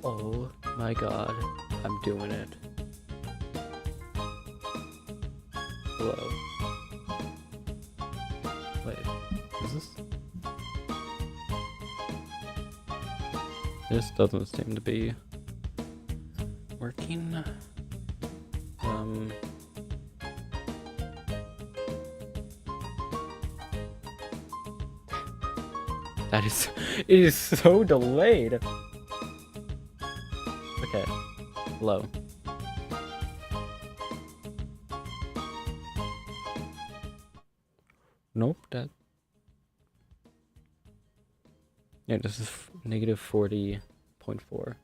Oh my god, I'm doing it. Hello. Wait, is this? This doesn't seem to be working. That is, it is so delayed. Okay, hello. Nope, that. Yeah, this is negative 40.4.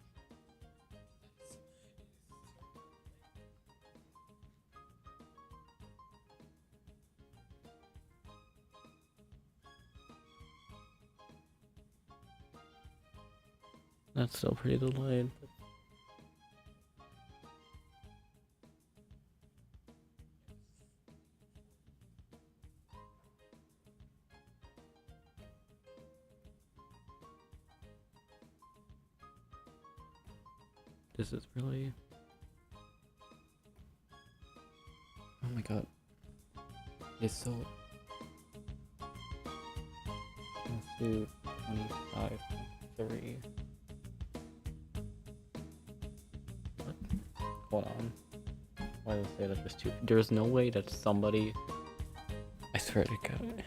That's still pretty delayed. This is really... Oh my god. It's so... Let's do 25.3. What? Hold on. Why did I say that there's two? There's no way that somebody... I swear to god.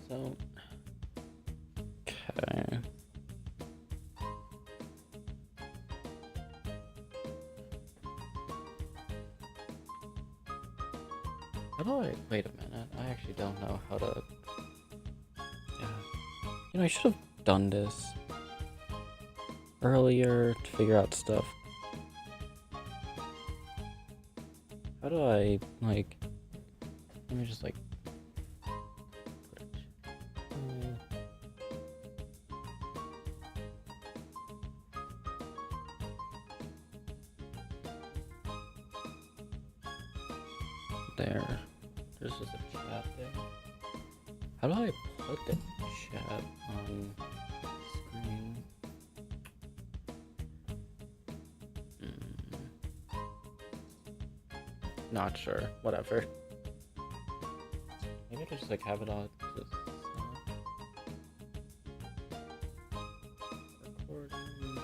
So, okay. How do I, wait a minute, I actually don't know how to, yeah. You know, I should have done this earlier to figure out stuff. How do I, like, let me just, like, there. There's just a chat there. How do I put the chat on screen? Not sure. Whatever. Maybe I could just like have it on this recording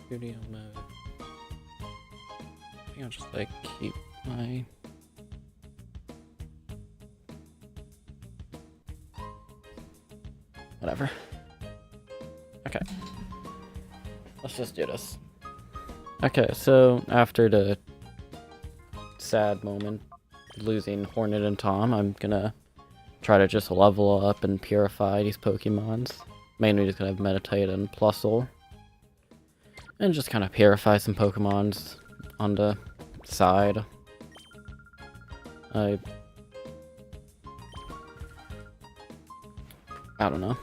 studio mode. I think I'll just like keep my whatever. Okay. Let's just do this. Okay, so after the sad moment losing Hornet and Tom, I'm gonna try to just level up and purify these Pokemons. Mainly just gonna meditate and Plusle. And just kind of purify some Pokemons on the side. I don't know.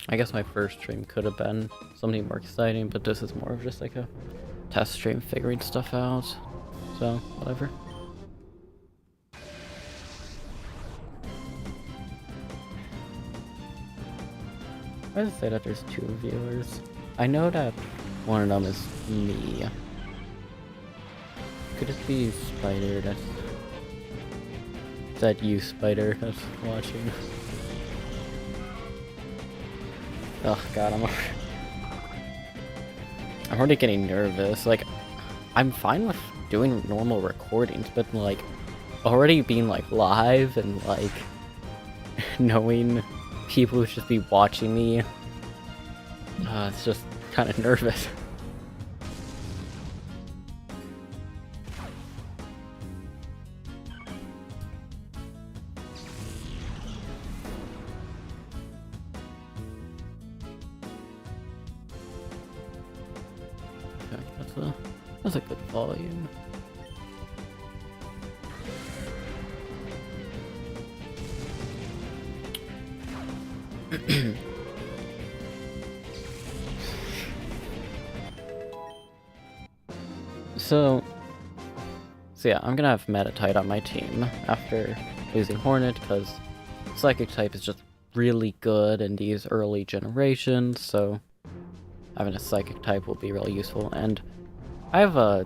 I guess my first stream could have been something more exciting, but this is more of just like a test stream figuring stuff out. So, whatever. Why does it say that there's 2 viewers? I know that one of them is me. Could it be Spider that's... Is that you, Spider, that's watching? Oh god, I'm already getting nervous. Like, I'm fine with doing normal recordings, but like, already being like live and like, knowing people who should be watching me, it's just kind of nervous. That's a good volume. So yeah, I'm gonna have Metatite on my team after losing Hornet, because Psychic type is just really good in these early generations, so having a Psychic type will be really useful. And I have a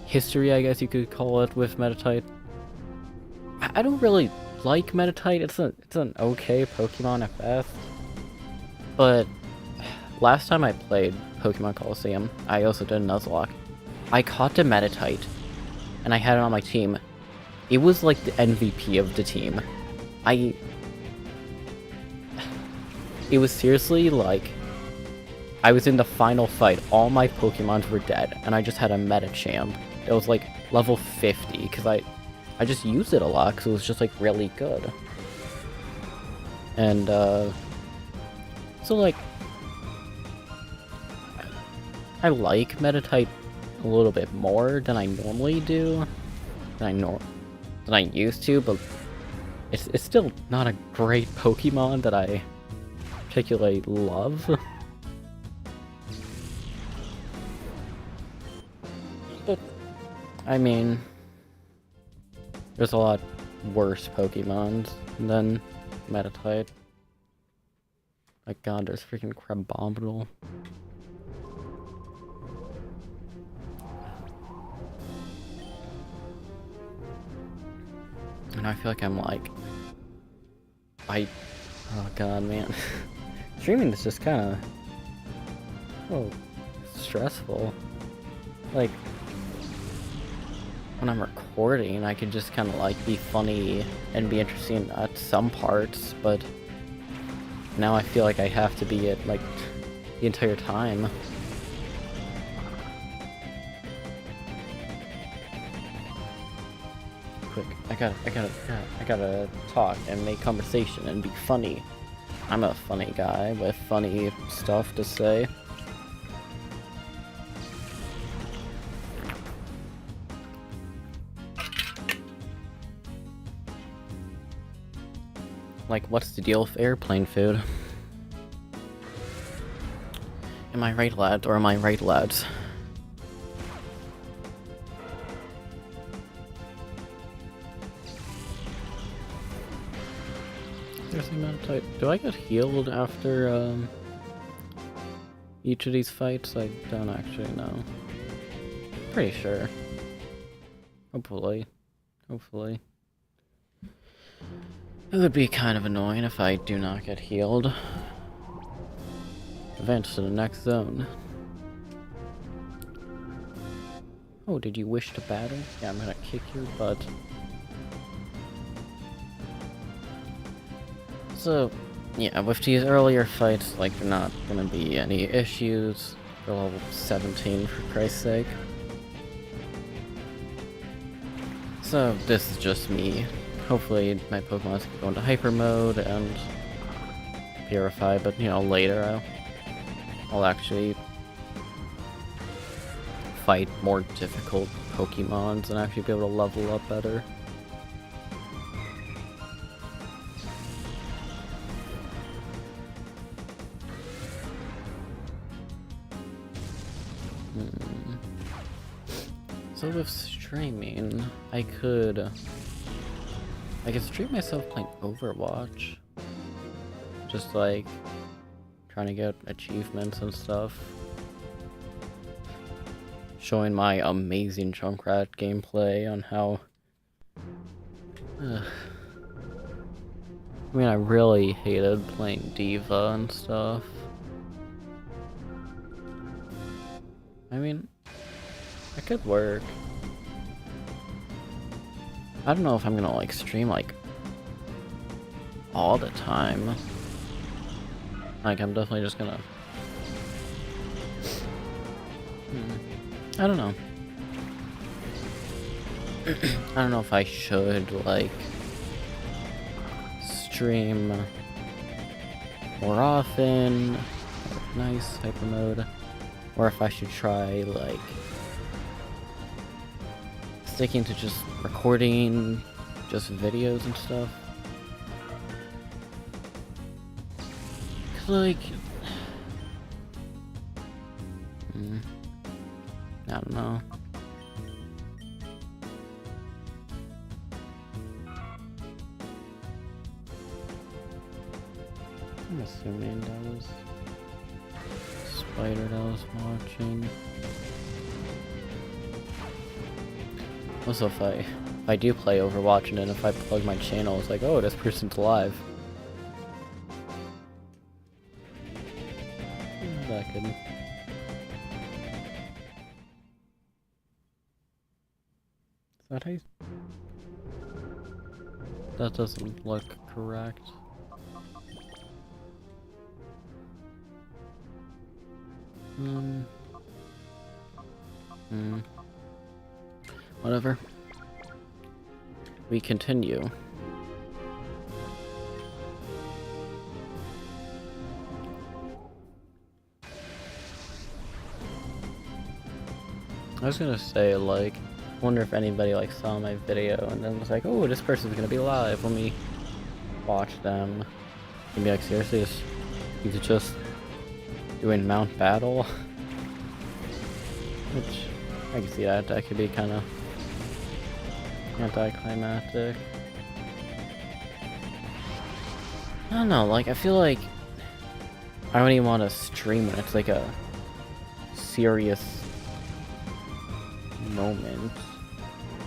history, I guess you could call it, with Metatite. I don't really like Metatite. It's an okay Pokemon at best. But last time I played Pokemon Colosseum, I also did Nuzlocke. I caught a Metatite, and I had it on my team. It was like the MVP of the team. It was seriously like, I was in the final fight, all my Pokemons were dead, and I just had a Metachamp. It was like level 50, because I just used it a lot, because it was just like really good. And so like, I like Metatite a little bit more than I normally do, than I used to, but it's still not a great Pokemon that I particularly love. But I mean, there's a lot worse Pokemons than Metatite. My god, there's freaking Crabominal. And I feel like I'm like... oh god, man. Streaming is just kinda... oh, stressful. Like, when I'm recording, I can just kinda like be funny and be interesting at some parts, but now I feel like I have to be it like the entire time. Quick, I gotta talk and make conversation and be funny. I'm a funny guy with funny stuff to say. Like, what's the deal with airplane food? Am I right, lads, or am I right, lads? There's the amount of type. Do I get healed after each of these fights? I don't actually know. Pretty sure. Hopefully. Hopefully. It would be kind of annoying if I do not get healed. Advance to the next zone. Oh, did you wish to battle? Yeah, I'm gonna kick your butt. So, yeah, with these earlier fights, like, there are not gonna be any issues. They're level 17, for Christ's sake. So, this is just me. Hopefully, my Pokemon can go into Hyper Mode and Purify, but, you know, later I'll actually fight more difficult Pokemons and actually be able to level up better. So with streaming, I could stream myself playing Overwatch. Just like trying to get achievements and stuff. Showing my amazing Junkrat gameplay on how... I mean, I really hated playing Diva and stuff. I mean, it could work. I don't know if I'm gonna like stream like all the time. Like, I'm definitely just gonna... I don't know. I don't know if I should like stream more often, nice hyper mode, or if I should try like sticking to just recording just videos and stuff. 'Cause like I don't know. I'm assuming that was Spider that was watching. Also, if I do play Overwatch and then if I plug my channel, it's like, oh, this person's live. That could. Is that how you... That doesn't look correct. Whatever. We continue. I was gonna say, like, wonder if anybody like saw my video and then was like, oh, this person's gonna be live. Let me watch them. And be like, seriously, he's just doing Mount Battle? Which, I can see that. That could be kind of anticlimactic. I don't know, like, I feel like I don't even want to stream when it's like a serious moment.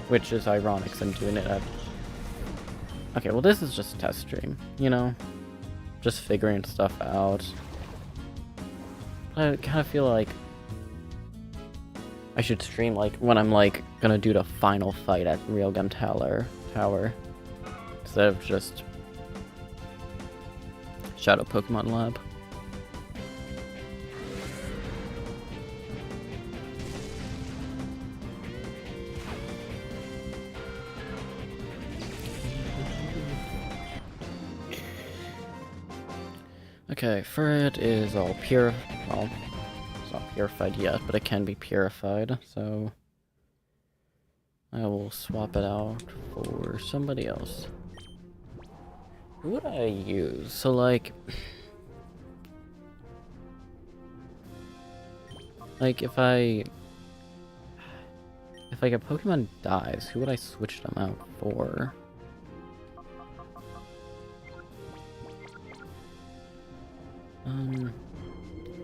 Which is ironic because I'm doing it at... Okay, well this is just a test stream, you know? Just figuring stuff out. I kind of feel like I should stream like when I'm like gonna do the final fight at Railgun Tower. Instead of just Shadow Pokemon Lab. Okay, Fred is all pure. Well, it's not purified yet, but it can be purified, so I will swap it out for somebody else. Who would I use? So, like if like a Pokemon dies, who would I switch them out for?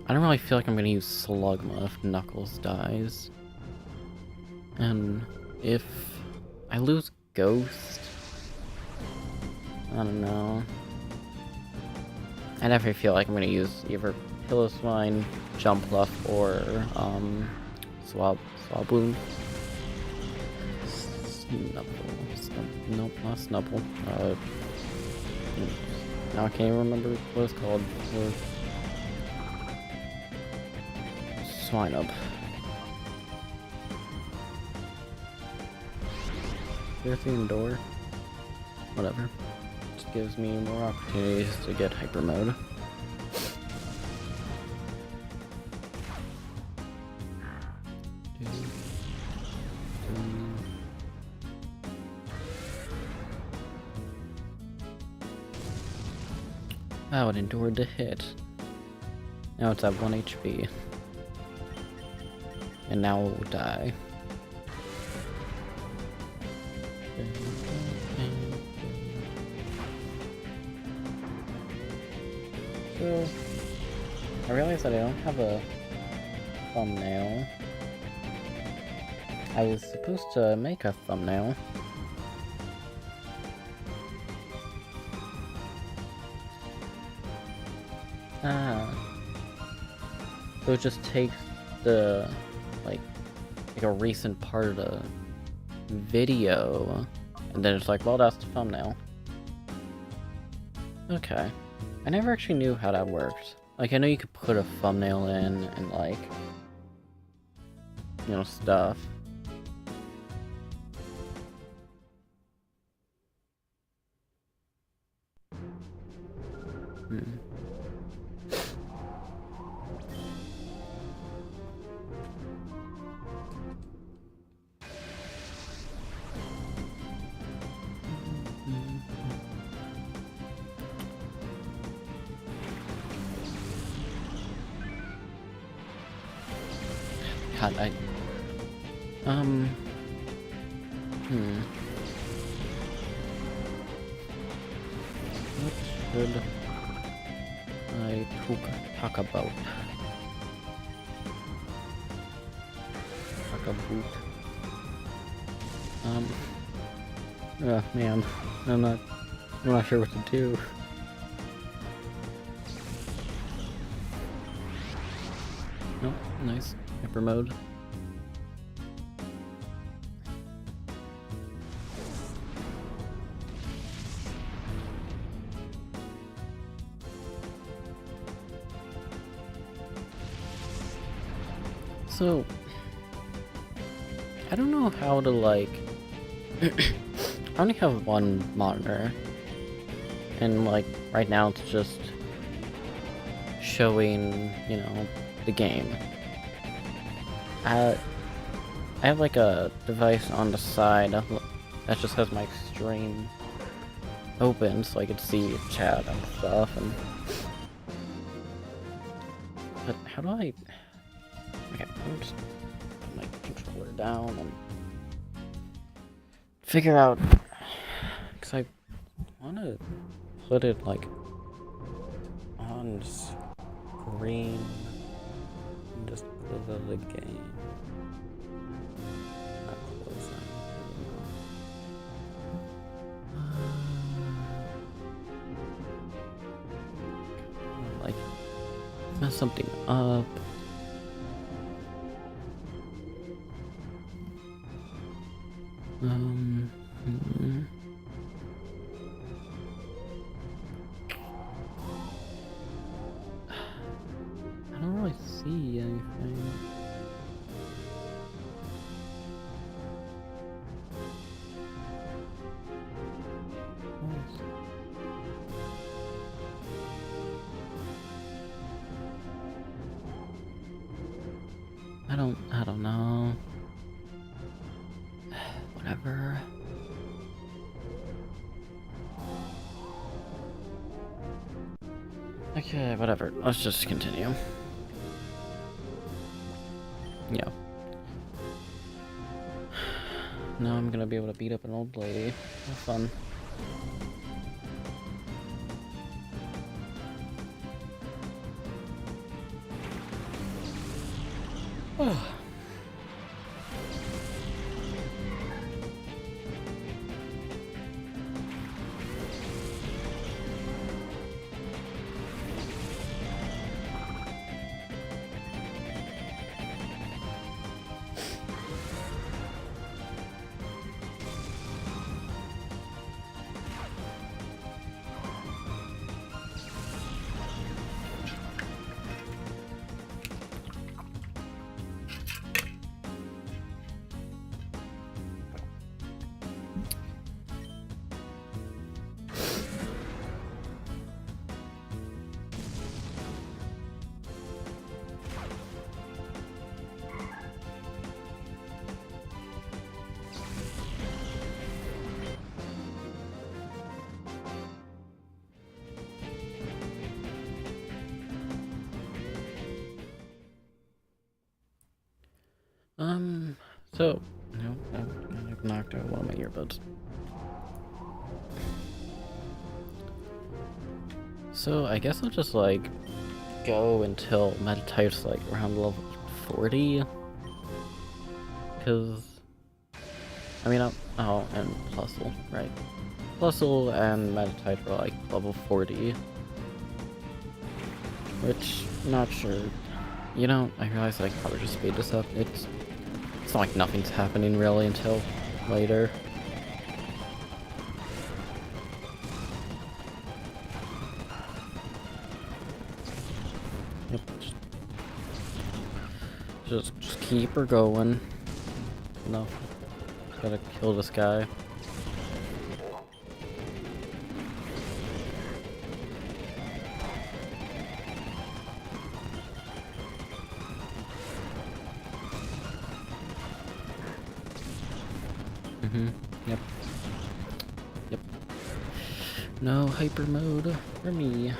I don't really feel like I'm gonna use Slugma if Knuckles dies. And if I lose Ghost, I don't know. I never feel like I'm gonna use either Piloswine, Jumpluff, or Swablu. Nope, not Snubble. Now I can't even remember what it's called. Swinub. Earthian Door. Whatever. Just gives me more opportunities to get Hyper Mode. Wow, it endured the hit. Now it's at 1 HP. And now it will die. So, I realized that I don't have a thumbnail. I was supposed to make a thumbnail. So it just takes the like a recent part of the video, and then it's like, well, that's the thumbnail. Okay. I never actually knew how that worked. Like, I know you could put a thumbnail in and like, you know, stuff. God, Um. What should I talk about? Talk about. Man, I'm not sure what to do. Oh, nice. Hyper mode. So, I don't know how to, like, I only have one monitor, and, like, right now it's just showing, you know, the game. I have, like, a device on the side that just has my stream open, so I could see chat and stuff, and... But how do I... Okay, I'm just put my controller down and figure out, because I want to put it like on screen and just close out the game. Not close out. Like mess something up. I don't really see anything. I don't know. Whatever. Okay, whatever. Let's just continue. Yeah. Now I'm gonna be able to beat up an old lady. Have fun. Oh. So, no, I knocked out one of my earbuds. So, I guess I'll just, like, go until Metatype's, like, around level 40. Because, I mean, oh, and Plusle, right. Plusle and Metatype are, like, level 40. Which, not sure. You know, I realize I could probably just speed this up. It's not like nothing's happening really until later. Yep. Just keep her going. No. Just gotta kill this guy. Yep. Yep. No hyper mode for me.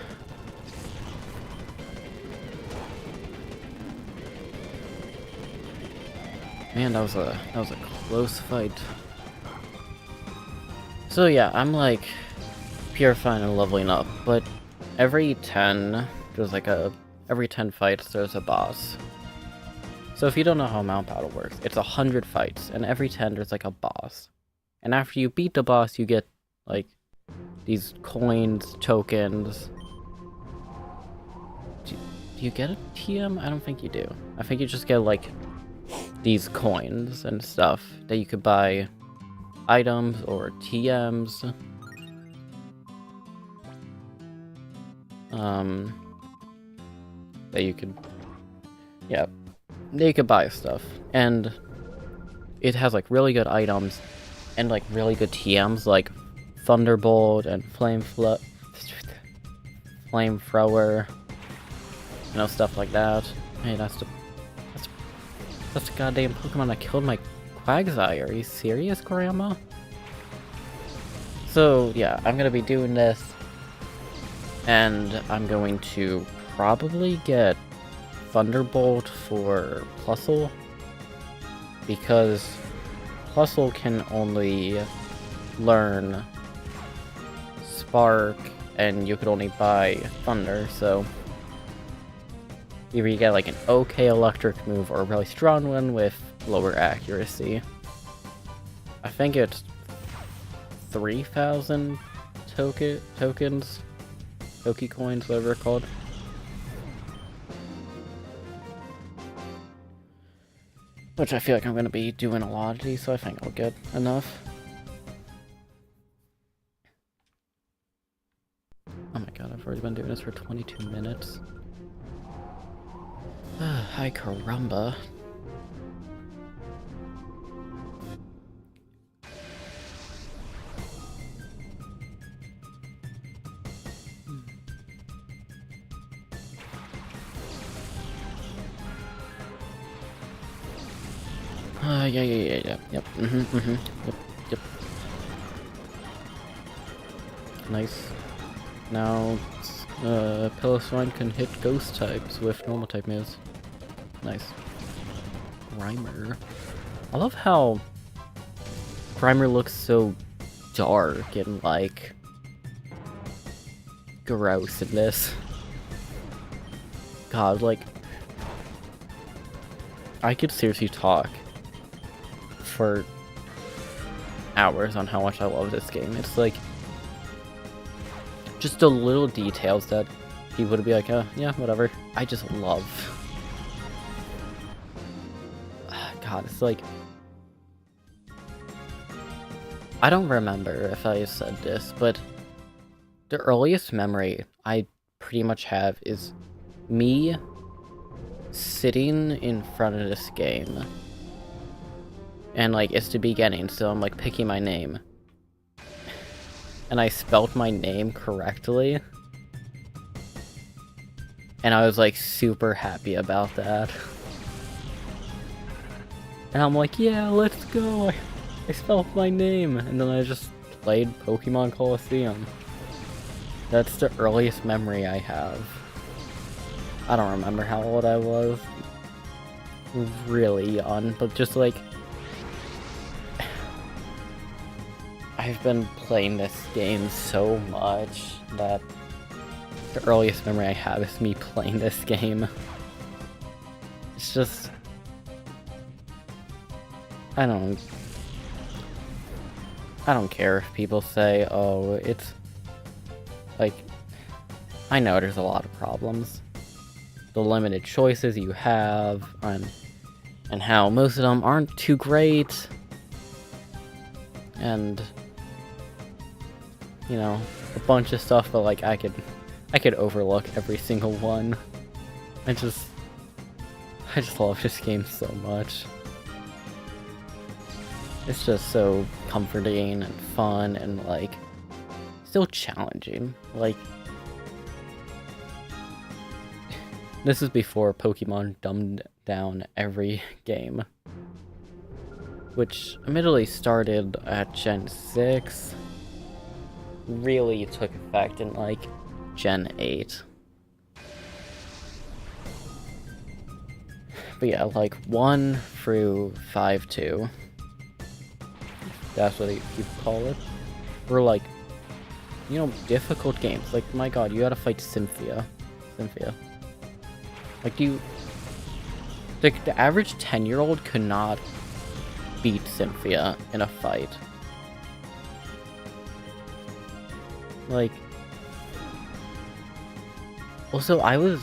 Man, that was a close fight. So yeah, I'm like purifying and leveling up, but every 10 every 10 fights there's a boss. So if you don't know how Mount Battle works, it's 100 fights, and every 10 there's like a boss. And after you beat the boss, you get like these coins, tokens. Do you get a TM? I don't think you do. I think you just get like these coins and stuff that you could buy items or TMs. That you could, yeah, they could buy stuff, and it has like really good items and like really good TMs like Thunderbolt and Flamethrower, you know, stuff like that. Hey, that's the goddamn Pokemon that killed my Quagsire. Are you serious, Grandma? So yeah, I'm gonna be doing this, and I'm going to probably get Thunderbolt for Plusle, because Plusle can only learn Spark, and you could only buy Thunder, so either you get like an okay electric move or a really strong one with lower accuracy. I think it's 3,000 tokens, Poke coins, whatever they're called. Which I feel like I'm going to be doing a lot of these, so I think I'll get enough. Oh my god, I've already been doing this for 22 minutes. Hi, caramba. Yeah, yep, yep. Nice. Now, Piloswine can hit ghost types with normal type moves. Nice. Grimer. I love how Grimer looks so dark and, like, gross in this. God, like, I could seriously talk for hours on how much I love this game. It's like just the little details that people would be like, oh, yeah, whatever. I just love. God, it's like, I don't remember if I said this, but the earliest memory I pretty much have is me sitting in front of this game. And, like, it's the beginning, so I'm, like, picking my name. And I spelled my name correctly. And I was, like, super happy about that. And I'm like, yeah, let's go! I spelled my name! And then I just played Pokemon Colosseum. That's the earliest memory I have. I don't remember how old I was. Really young, but just, like, I've been playing this game so much that the earliest memory I have is me playing this game. It's just, I don't care if people say, oh, it's, like, I know there's a lot of problems. The limited choices you have, and how most of them aren't too great, and, you know, a bunch of stuff, but, like, I could overlook every single one. I just love this game so much. It's just so comforting and fun and, like, still challenging. Like, this is before Pokemon dumbed down every game, which admittedly started at Gen 6, really took effect in, like, Gen 8. But yeah, like 1 through 5-2. That's what people call it. Or like, you know, difficult games. Like, my god, you gotta fight Cynthia. Like, the average 10-year-old could not beat Cynthia in a fight. Like, also, I was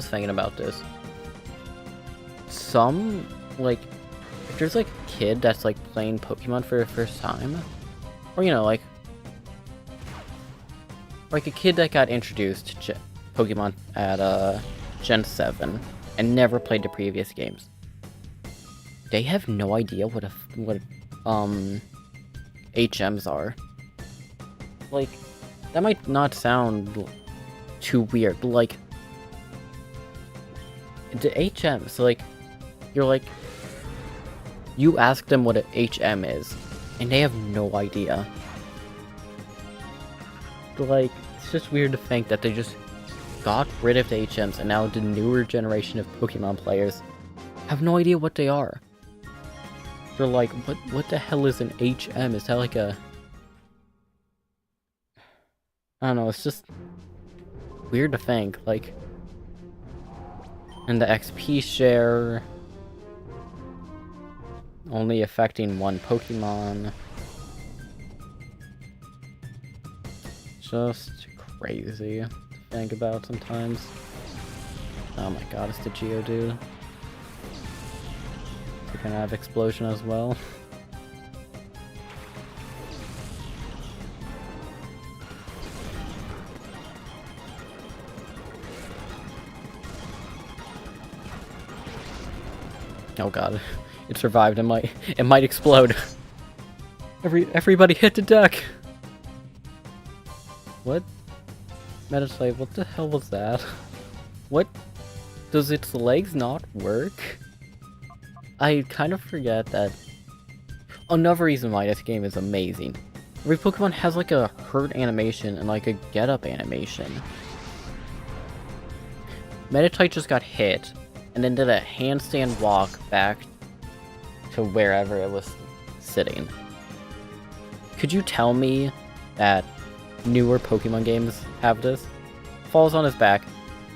thinking about this. Like, if there's like a kid that's like playing Pokemon for the first time, or you know, like a kid that got introduced to Pokemon at Gen 7 and never played the previous games, they have no idea what HMs are. Like, that might not sound too weird, but like, the HMs, like, you ask them what an HM is, and they have no idea. But like, it's just weird to think that they just got rid of the HMs, and now the newer generation of Pokemon players have no idea what they are. They're like, what the hell is an HM? Is that like a... I don't know, it's just weird to think, like... And the XP share... only affecting one Pokemon. Just crazy to think about sometimes. Oh my god, it's the Geodude. We're gonna have Explosion as well. Oh god, it survived. It might explode. Everybody hit the deck. What? Metaslave, what the hell was that? What? Does its legs not work? I kind of forget that. Another reason why this game is amazing. Every Pokemon has like a hurt animation and like a get up animation. Meditite just got hit and then did a handstand walk back to wherever it was sitting. Could you tell me that newer Pokemon games have this? Falls on his back,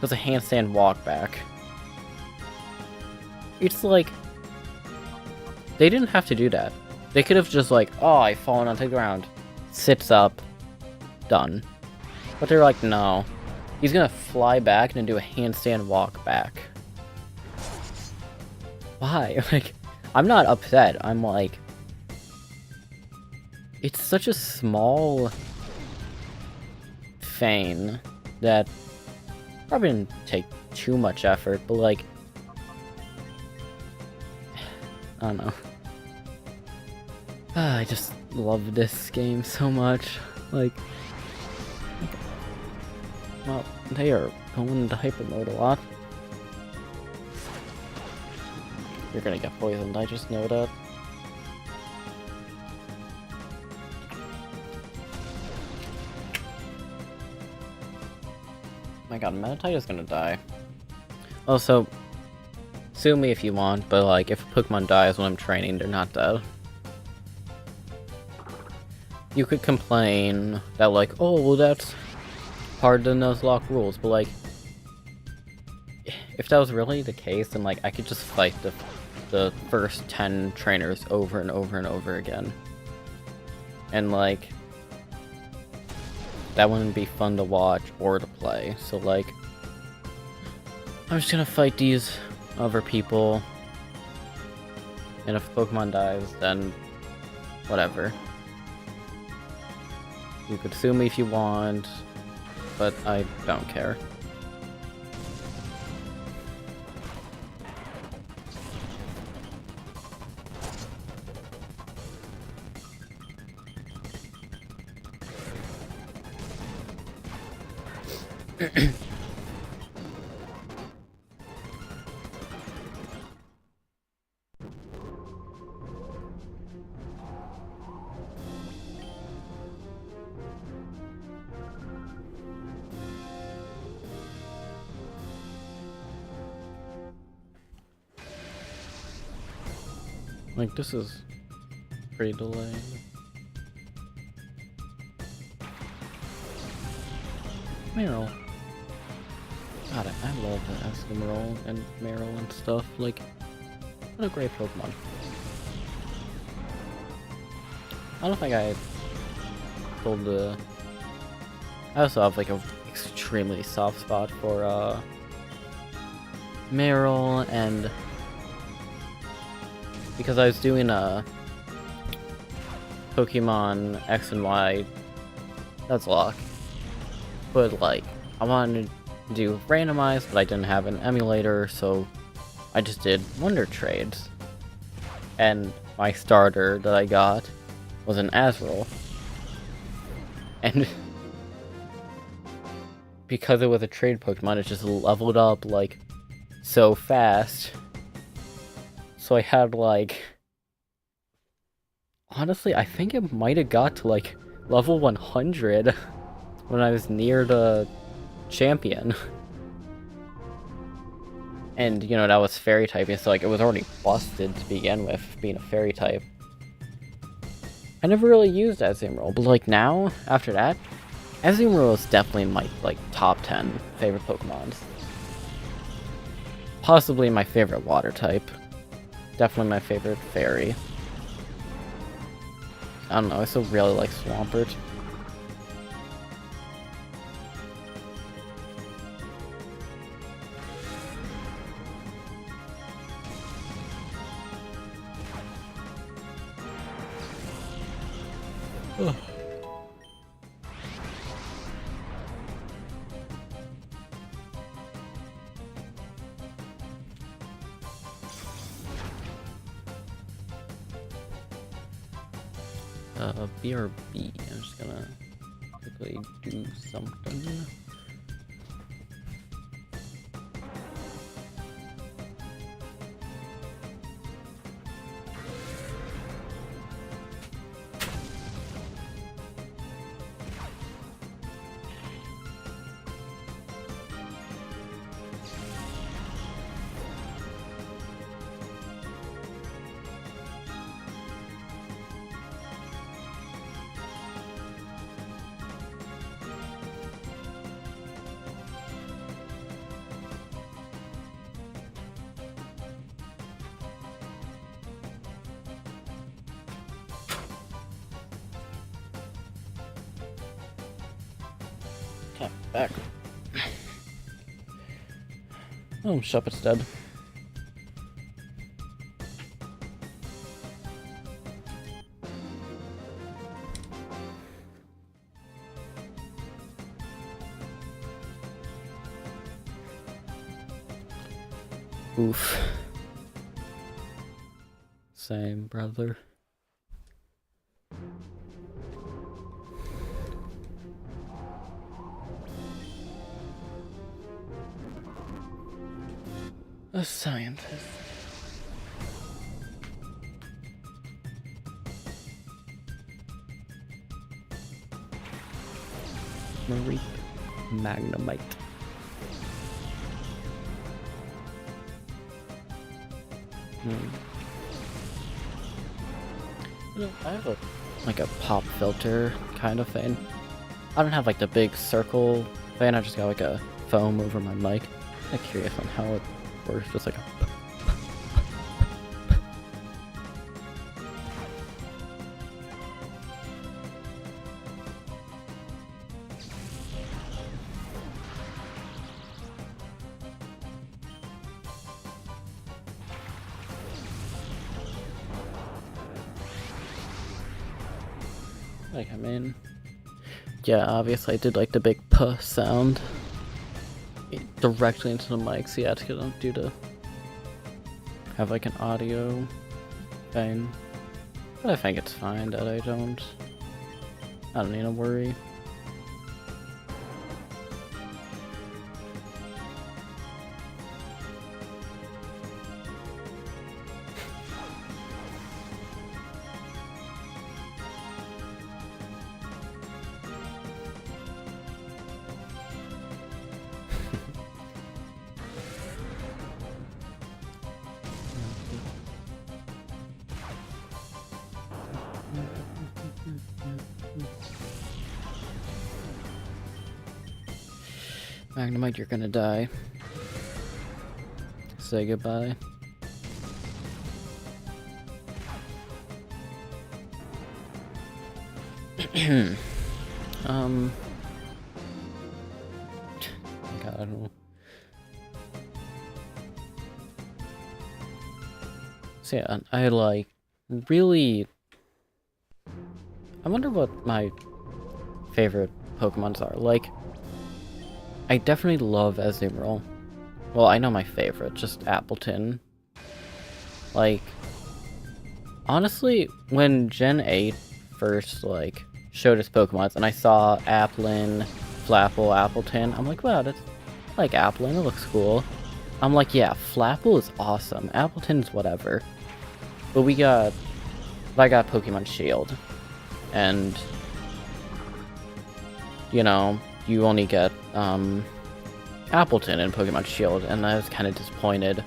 does a handstand walk back. It's like, they didn't have to do that. They could have just like, oh, I've fallen onto the ground. Sits up, done. But they're like, no. He's gonna fly back and then do a handstand walk back. Why? Like, I'm not upset. I'm like, it's such a small thing that probably didn't take too much effort, but like, I don't know. I just love this game so much. Like, well, they are going into hyper mode a lot. You're gonna get poisoned, I just know that. My god, Meditite is gonna die. Also, sue me if you want, but like, if a Pokemon dies when I'm training, they're not dead. You could complain that like, oh, well that's part of the Nuzlocke rules, but like, if that was really the case, then like, I could just fight the first 10 trainers over and over and over again. And like, that wouldn't be fun to watch or to play, so like, I'm just gonna fight these other people, and if Pokemon dies, then whatever. You could sue me if you want, but I don't care. Like, this is pretty delayed. Meryl. God, I love the Escamarol and Meryl and stuff. Like, what a great Pokemon. I don't think I told the... I also have like a extremely soft spot for Meryl, and because I was doing a Pokemon X and Y Nuzlocke, but like I wanted to do randomized, but I didn't have an emulator, so I just did Wonder Trades, and my starter that I got was an Azrael, and because it was a trade Pokemon, it just leveled up like so fast. So I had like, honestly, I think it might have got to like level 100 when I was near the champion. And you know, that was fairy typing, so like it was already busted to begin with, being a fairy type. I never really used Azumarill, but like now, after that, Azumarill is definitely my like top 10 favorite Pokemons. Possibly my favorite water type. Definitely my favorite fairy. I don't know, I still really like Swampert. Ugh. BRB. I'm just gonna quickly do something. Okay, back. Oh, Shuppet's dead. Oof. Same, brother. A scientist. Marie Magnemite. You know, I have like a pop filter kind of thing. I don't have like the big circle thing, I just got like a foam over my mic. I'm curious on how it works, just like a... Like, I mean, yeah, obviously I did like the big puh sound directly into the mic, so yeah, it's gonna do to have like an audio thing. But I think it's fine that I don't need to worry. Magnemite, you're gonna die. Say goodbye. God, I don't know. So yeah, I like really. I wonder what my favorite Pokemons are. Like, I definitely love Azumarill. Well, I know my favorite, just Appleton. Like, honestly, when Gen 8 first, like, showed its Pokemons, and I saw Applin, Flapple, Appleton, I'm like, wow, that's like Applin, it looks cool. I'm like, yeah, Flapple is awesome, Appleton's whatever. But I got Pokemon Shield, and, you know, you only get, Appleton in Pokemon Shield, and I was kind of disappointed.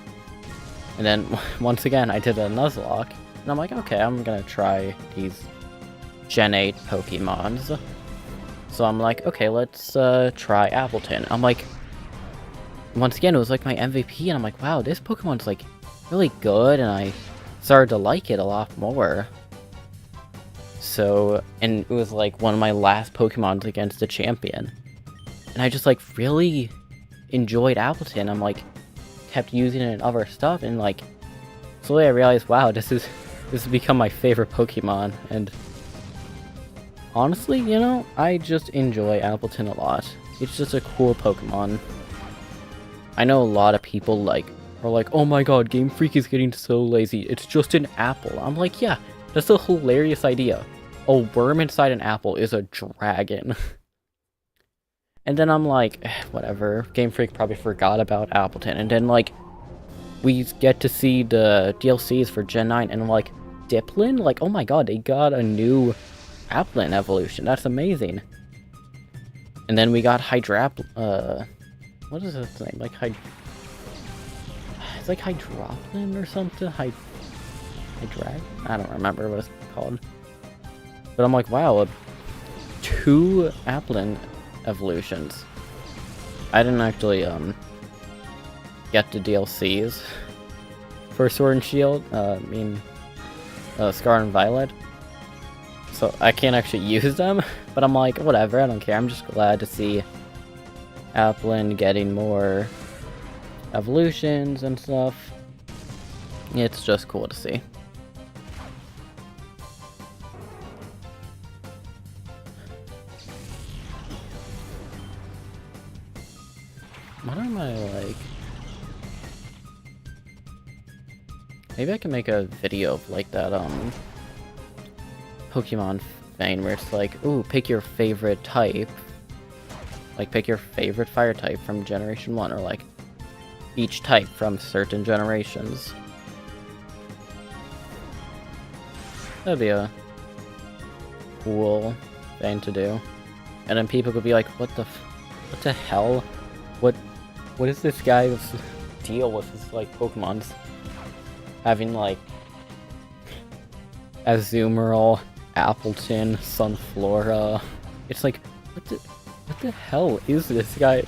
And then, once again, I did a Nuzlocke, and I'm like, okay, I'm gonna try these Gen 8 Pokemons. So I'm like, okay, let's try Appleton. I'm like, once again, it was like my MVP, and I'm like, wow, this Pokemon's like really good, and I started to like it a lot more. So, and it was like one of my last Pokemons against a champion. And I just like really enjoyed Appleton. I'm like, kept using it in other stuff, and like, slowly I realized, wow, this has become my favorite Pokemon, and honestly, you know, I just enjoy Appleton a lot. It's just a cool Pokemon. I know a lot of people like are like, oh my god, Game Freak is getting so lazy. It's just an apple. I'm like, yeah, that's a hilarious idea. A worm inside an apple is a dragon. And then I'm like, whatever. Game Freak probably forgot about Appleton. And then like, we get to see the DLCs for Gen 9, and like, Diplin? Like, oh my god, they got a new Applin evolution. That's amazing. And then we got what is its name? Like it's like Hydroplin or something? Hydrag? I don't remember what it's called. But I'm like, wow, 2 Applin evolutions. I didn't actually get the DLCs for Sword and Shield. Scarlet and Violet. So I can't actually use them, but I'm like, whatever, I don't care. I'm just glad to see Applin getting more evolutions and stuff. It's just cool to see. What am I like? Maybe I can make a video of like that, Pokemon thing where it's like, ooh, pick your favorite type. Like, pick your favorite fire type from Generation 1, or like, each type from certain generations. That'd be a cool thing to do. And then people could be like, what the hell? What is this guy's deal with his, like, Pokemons? Having, like, Azumarill, Appleton, Sunflora. It's like, what the hell is this guy?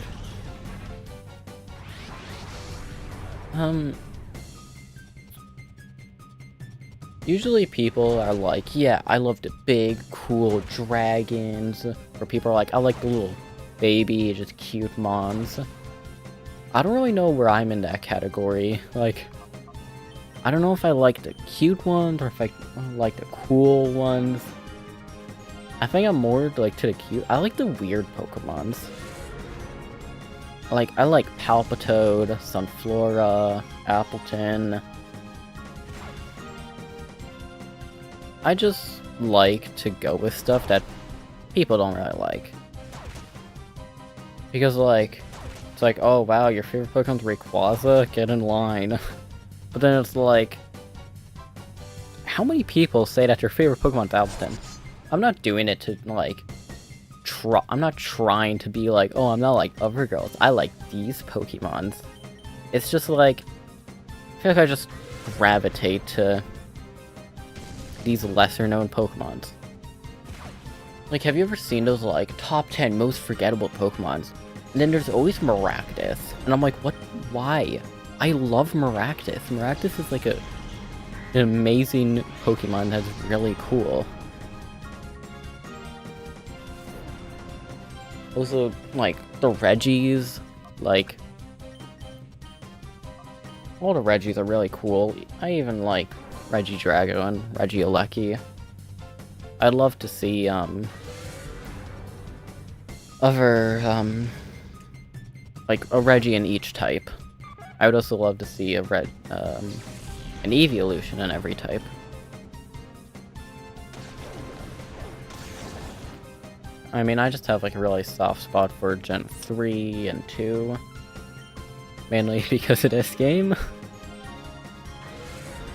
Usually people are like, yeah, I love the big, cool dragons. Or people are like, I like the little baby, just cute mons. I don't really know where I'm in that category. Like, I don't know if I like the cute ones or if I like the cool ones. I think I'm more like to the cute. I like the weird Pokemons. Like, I like Palpitoad, Sunflora, Appleton. I just like to go with stuff that people don't really like. Because, like, it's like, oh wow, your favorite Pokemon's Rayquaza? Get in line. But then it's like, how many people say that their favorite Pokemon's Appleton? I'm not doing it to, like, I'm not trying to be like, oh, I'm not like other girls. I like these Pokemons. It's just like, I feel like I just gravitate to these lesser known Pokemons. Like, have you ever seen those, like, top 10 most forgettable Pokemons? And then there's always Maractus. And I'm like, what? Why? I love Maractus. Maractus is like an amazing Pokemon that's really cool. Also, like, the Regis, like, all the Regis are really cool. I even like Regidrago and Regieleki. I'd love to see, other, like, a Regi in each type. I would also love to see an evolution in every type. I mean, I just have, like, a really soft spot for Gen 3 and 2. Mainly because of this game.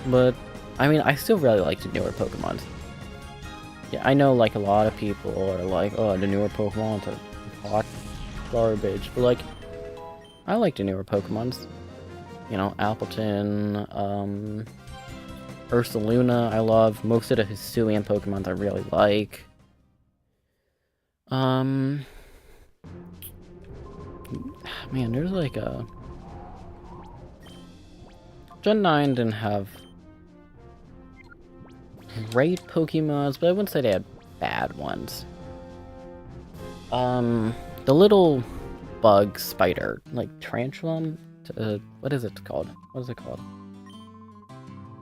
But, I mean, I still really like the newer Pokemon. Yeah, I know, like, a lot of people are like, oh, the newer Pokemon are hot garbage. But, like, I like the newer Pokemon. You know, Appleton, Ursaluna, I love. Most of the Hisuian Pokemon I really like. Man, there's like a... Gen 9 didn't have great Pokemons, but I wouldn't say they had bad ones. The little bug spider, like Tarantula? What is it called? What is it called?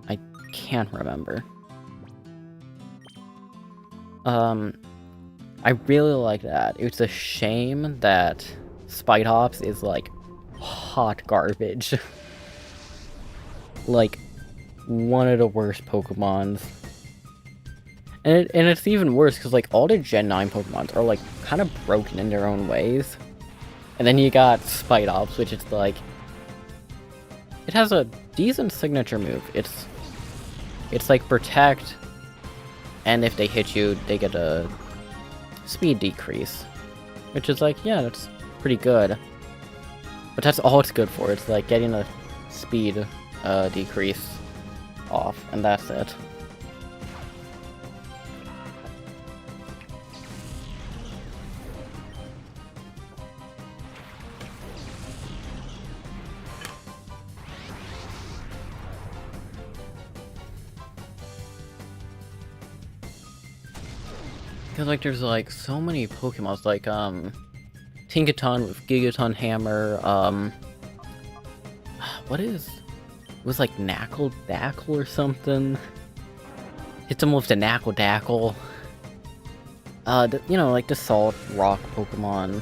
I can't remember. I really like that. It's a shame that Spitehops is like hot garbage. Like one of the worst Pokemons. And it's even worse because like all the Gen 9 Pokemons are like kind of broken in their own ways. And then you got Spitehops, which is like, it has a decent signature move. It's like Protect, and if they hit you, they get a speed decrease, which is like, yeah, that's pretty good. But that's all it's good for. It's like getting a speed decrease off, and that's it. Because, like, there's, like, so many Pokemons, like, Tinkaton with Gigaton Hammer, it was, like, Knackle Dackle or something? Hits him with the Knackle Dackle. You know, like, the Salt Rock Pokemon.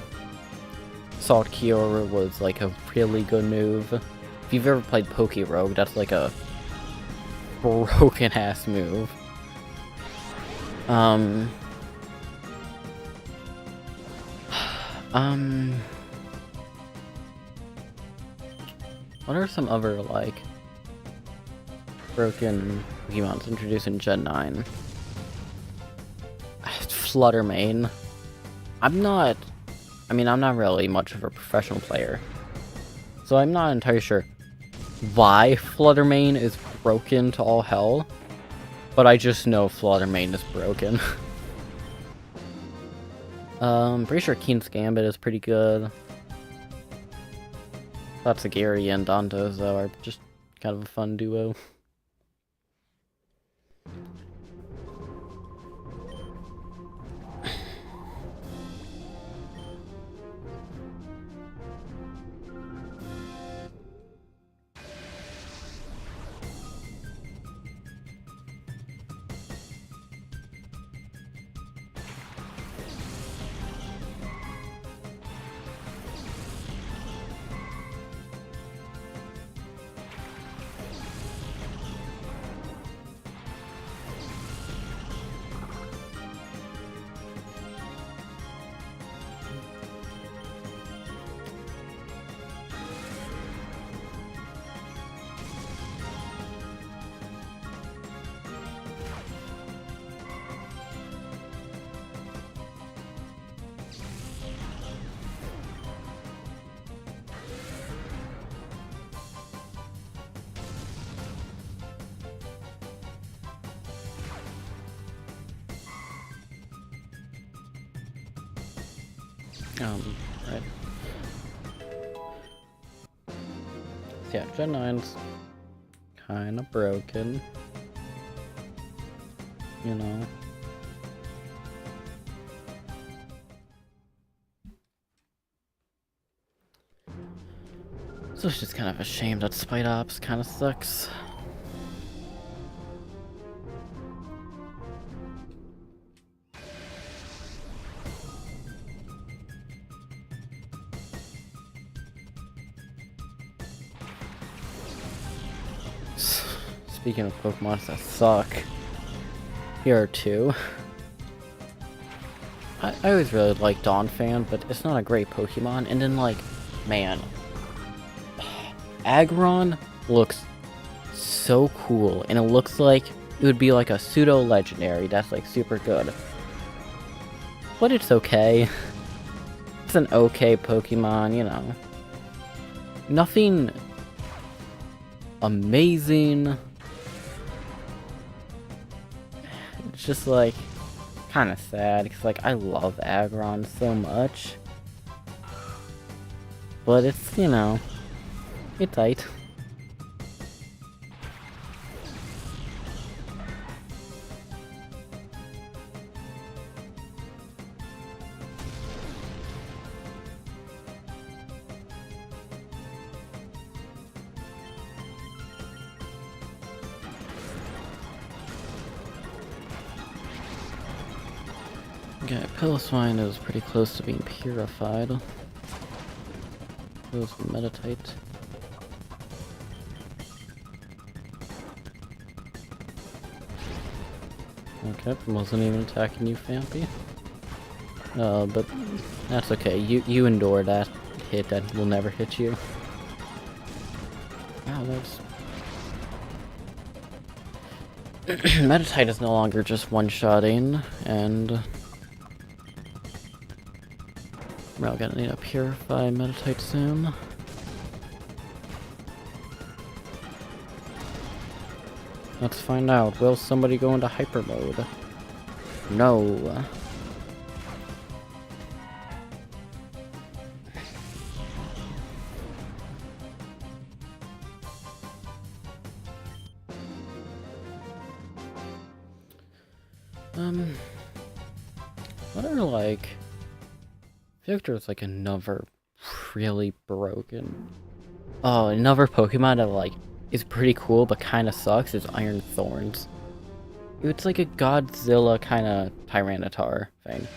Salt Kyora was, like, a really good move. If you've ever played Pokerogue, that's, like, a broken-ass move. What are some other, like, broken Pokemons introduced in Gen 9? Fluttermane. I'm not really much of a professional player, so I'm not entirely sure why Fluttermane is broken to all hell, but I just know Fluttermane is broken. Pretty sure Keen's Gambit is pretty good. Tatsugiri and Dantos, though, are just kind of a fun duo. Right. Yeah, Gen 9's kind of broken. You know. So it's just kind of a shame that Spite Ops kind of sucks. Speaking of Pokemon that suck, here are two. I always really liked Donphan, but it's not a great Pokemon. And then, like, man, Aggron looks so cool, and it looks like it would be like a pseudo-legendary that's, like, super good. But it's okay. It's an okay Pokemon, you know. Nothing amazing. It's just, like, kind of sad, because, like, I love Aggron so much. But it's, you know, it's tight. Okay, Piloswine is pretty close to being purified. Goes Meditite. Okay, wasn't even attacking you, Fampy. But that's okay. You endure that hit that will never hit you. Wow, that's... Meditite is no longer just one-shotting, and... we're gonna need to purify Meditite soon. Let's find out. Will somebody go into hyper mode? No. What are, like... I feel like there's, like, another really broken... Oh, another Pokemon that, like, is pretty cool but kind of sucks is Iron Thorns. It's like a Godzilla kind of Tyranitar thing.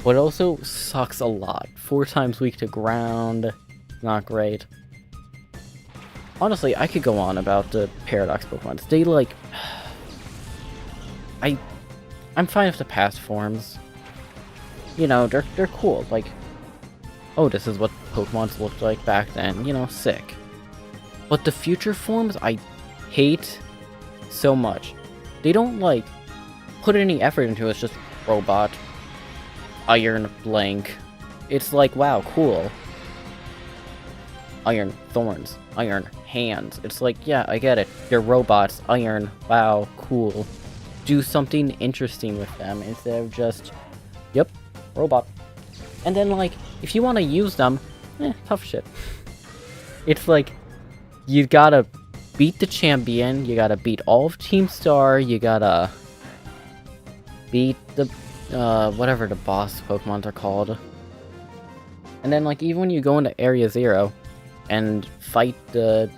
But it also sucks a lot. 4 times weak to ground. Not great. Honestly, I could go on about the Paradox Pokemon. They, like... I'm fine with the past forms. You know, they're cool. Like, oh, this is what Pokemon's looked like back then. You know, sick. But the future forms, I hate so much. They don't, like, put any effort into it. It's just robot, iron, blank. It's like, wow, cool. Iron thorns, iron hands. It's like, yeah, I get it. They're robots, iron, wow, cool. Do something interesting with them instead of just, yep, robot. And then, like, if you want to use them, tough shit. It's like, you gotta beat the champion, you gotta beat all of Team Star, you gotta beat the, whatever the boss Pokemons are called. And then, like, even when you go into Area 0 and fight the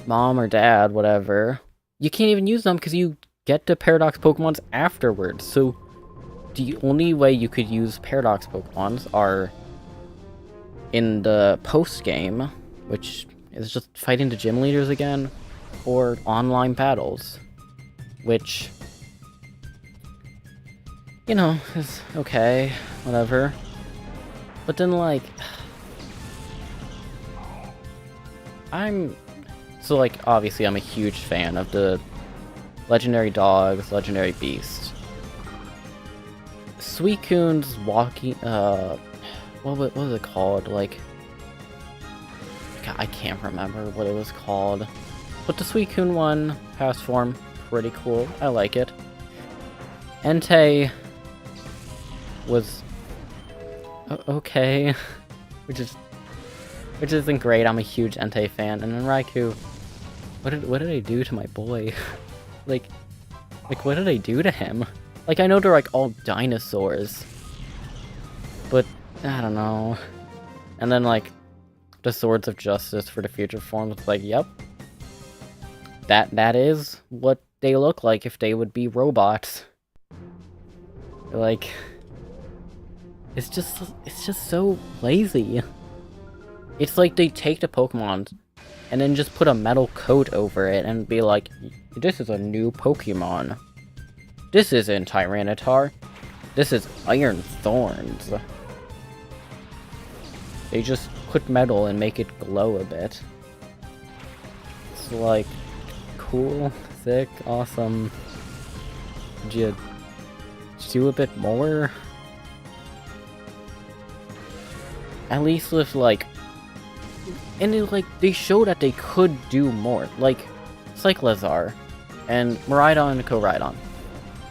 mom or dad, whatever, you can't even use them because you get the Paradox Pokemons afterwards. So, the only way you could use Paradox Pokemons are in the post-game, which is just fighting the gym leaders again, or online battles, which, you know, is okay, whatever. But then, like, obviously I'm a huge fan of the Legendary Dogs, Legendary Beasts. Suicune's walking, what was it called? Like, God, I can't remember what it was called. But the Suicune one, past form, pretty cool. I like it. Entei was okay, which is Which isn't great, I'm a huge Entei fan. And then Raikou, what did I do to my boy? like, what did I do to him? Like, I know they're, like, all dinosaurs. But, I don't know. And then, like, the Swords of Justice for the future forms, it's like, yep. That is what they look like if they would be robots. Like, it's just so lazy. It's like they take the Pokemon and then just put a metal coat over it and be like, this is a new Pokemon. This isn't Tyranitar. This is Iron Thorns. They just put metal and make it glow a bit. It's like, cool, sick, awesome. Did you do a bit more? At least with, like... And it, like, they show that they could do more. Like, Cyclizar and Miraidon and Koraidon.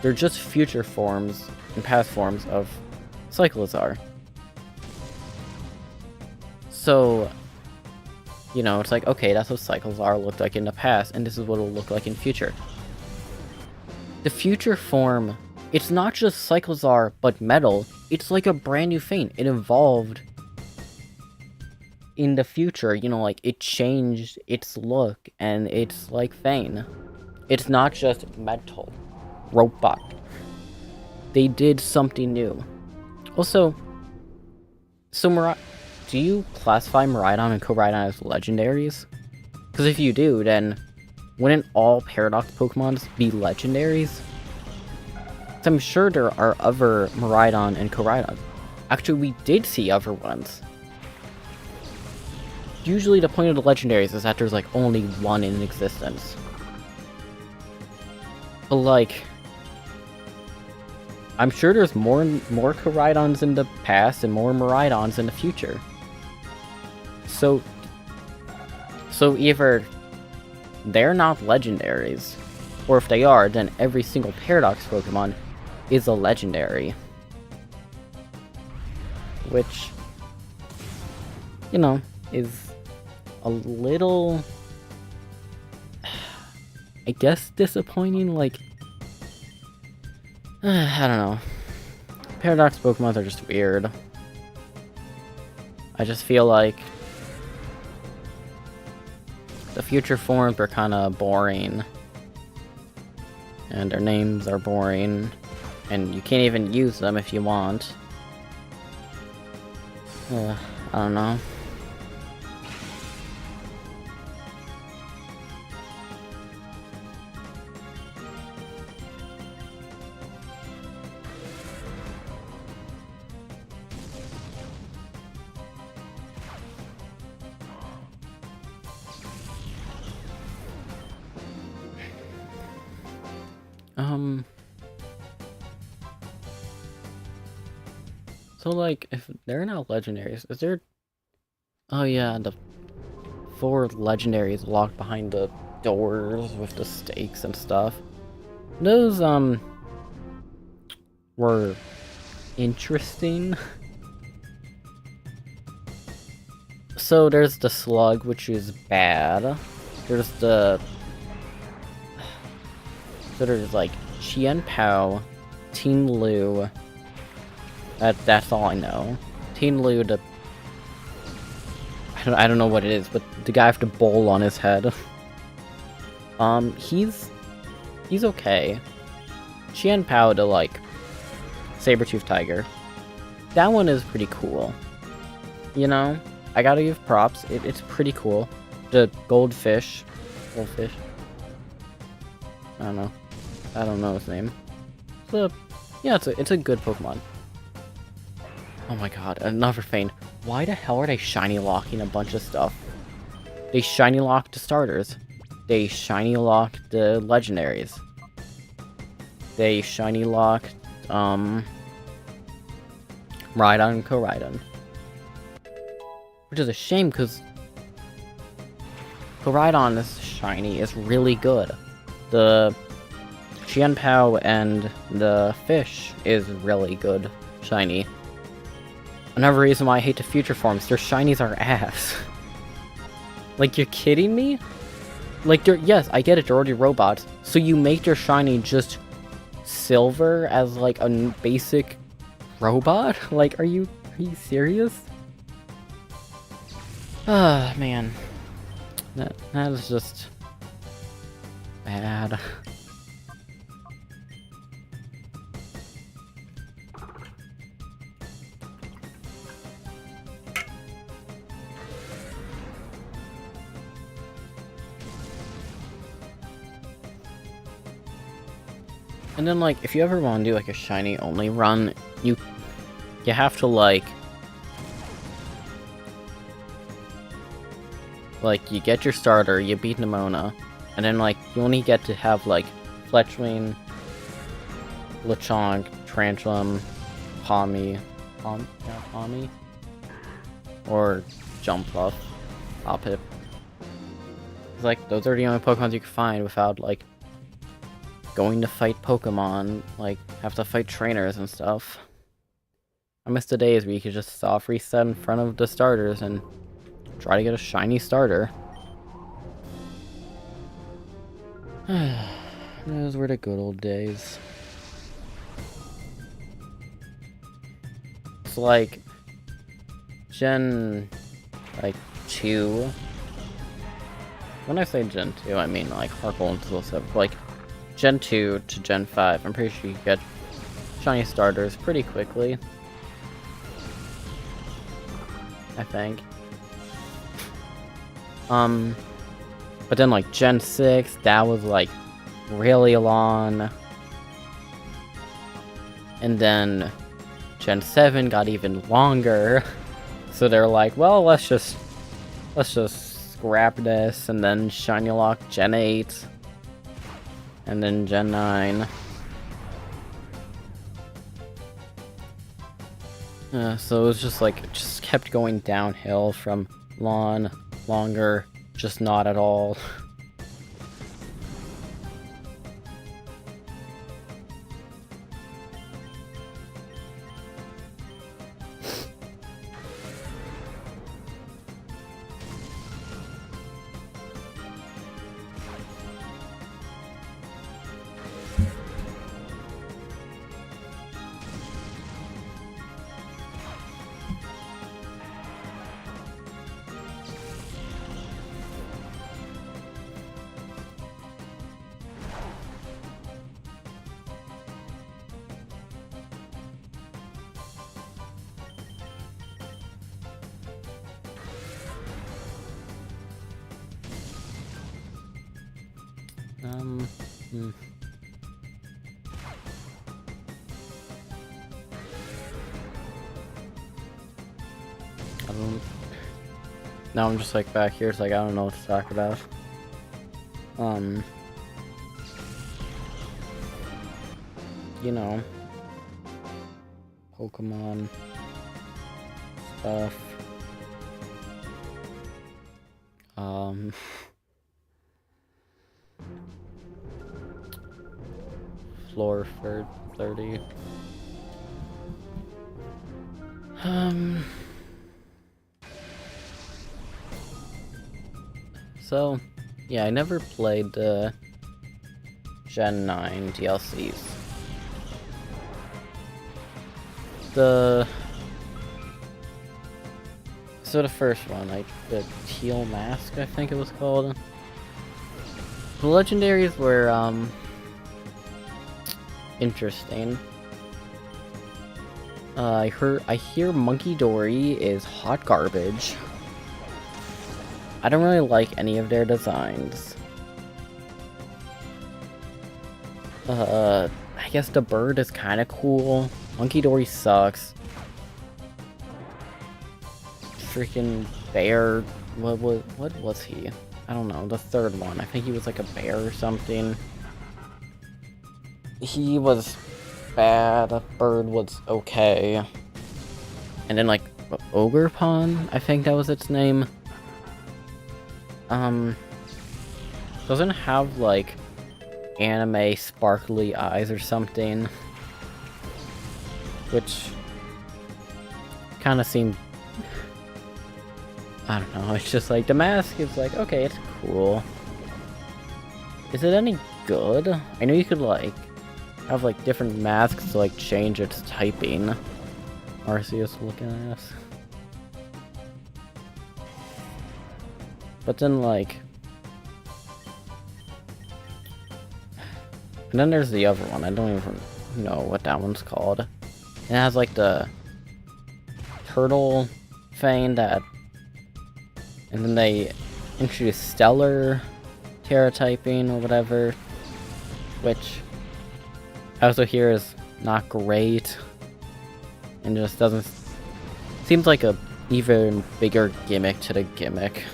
They're just future forms and past forms of Cyclizar. So, you know, it's like, okay, that's what Cyclizar looked like in the past, and this is what it'll look like in future. The future form, it's not just Cyclizar, but metal. It's like a brand new thing. It evolved in the future, you know, like, it changed its look, and it's like Fane. It's not just metal. Robot. They did something new. Also, so do you classify Miraidon and Koraidon as legendaries? Because if you do, then wouldn't all Paradox Pokemon be legendaries? So I'm sure there are other Miraidon and Koraidon. Actually, we did see other ones. Usually the point of the legendaries is that there's like only one in existence. But like, I'm sure there's more Koraidons in the past and more Miraidons in the future. So either they're not legendaries, or if they are, then every single Paradox Pokemon is a legendary. Which, you know, is a little, I guess, disappointing. Like, I don't know. Paradox Pokemon are just weird. I just feel like the future forms are kind of boring. And their names are boring. And you can't even use them if you want. I don't know. So, like, if they're not legendaries, is there... Oh yeah, the 4 legendaries locked behind the doors with the stakes and stuff. Those, were interesting. So there's the Slug, which is bad. There's the... So there's, like, Chien Pao, Teen Lu. That's all I know. Teen Lu, the... I don't know what it is, but the guy with the bowl on his head. He's okay. Chien Pao, the, like, saber-tooth tiger. That one is pretty cool. You know? I gotta give props. It's pretty cool. The goldfish. Goldfish. I don't know his name. Yeah, it's a good Pokemon. Oh my god, another Fane. Why the hell are they shiny locking a bunch of stuff? They shiny locked the starters. They shiny locked the legendaries. They shiny locked, Rhydon and Koraidon. Which is a shame, because Koraidon is shiny is really good. The Chien Pao and the fish is really good shiny. Another reason why I hate the future forms, their shinies are ass. Like, you're kidding me? Like, yes, I get it, they're already robots. So you make your shiny just silver as, like, a basic robot? Like, are you serious? Ah, man. That is just bad. And then, like, if you ever want to do, like, a shiny only run, you have to, like, you get your starter, you beat Nimona, and then, like, you only get to have, like, Fletchwing, Lechonk, Tranchum, Palmy, or Jumpluff, Hoppip. It's like, those are the only Pokemon you can find without, like, going to fight Pokemon, like, have to fight trainers and stuff. I miss the days where you could just soft reset in front of the starters and try to get a shiny starter. Those were the good old days. It's like Gen 2. When I say Gen 2, I mean like Harkle and Nuzlocke. Like Gen 2 to Gen 5, I'm pretty sure you get shiny starters pretty quickly. I think. But then like Gen 6, that was like really long. And then Gen 7 got even longer. So they're like, well, let's just scrap this, and then Shiny Lock Gen 8. And then Gen 9. So it was just like, it just kept going downhill from longer, just not at all. Now I'm just like back here, it's like I don't know what to talk about. You know, Pokemon stuff. Floor for 30. So, yeah, I never played the Gen 9 DLCs. So the first one, like the Teal Mask, I think it was called. The legendaries were interesting. I hear Monkey Dory is hot garbage. I don't really like any of their designs. I guess the bird is kind of cool. Monkey Dory sucks. Freaking bear. What was he? I don't know. The third one. I think he was like a bear or something. He was bad. The bird was okay. And then like Ogre-Pon, I think that was its name. Doesn't have like anime sparkly eyes or something, which kind of seemed I don't know, it's just like, the mask is like, okay, it's cool. Is it any good? I know you could, like, have, like, different masks to, like, change its typing. Arceus looking ass. But then, like... And then there's the other one, I don't even know what that one's called. It has, like, the... turtle thing that... And then they introduced Stellar Terra typing or whatever. Which... I also hear is not great. And just doesn't... Seems like a even bigger gimmick to the gimmick.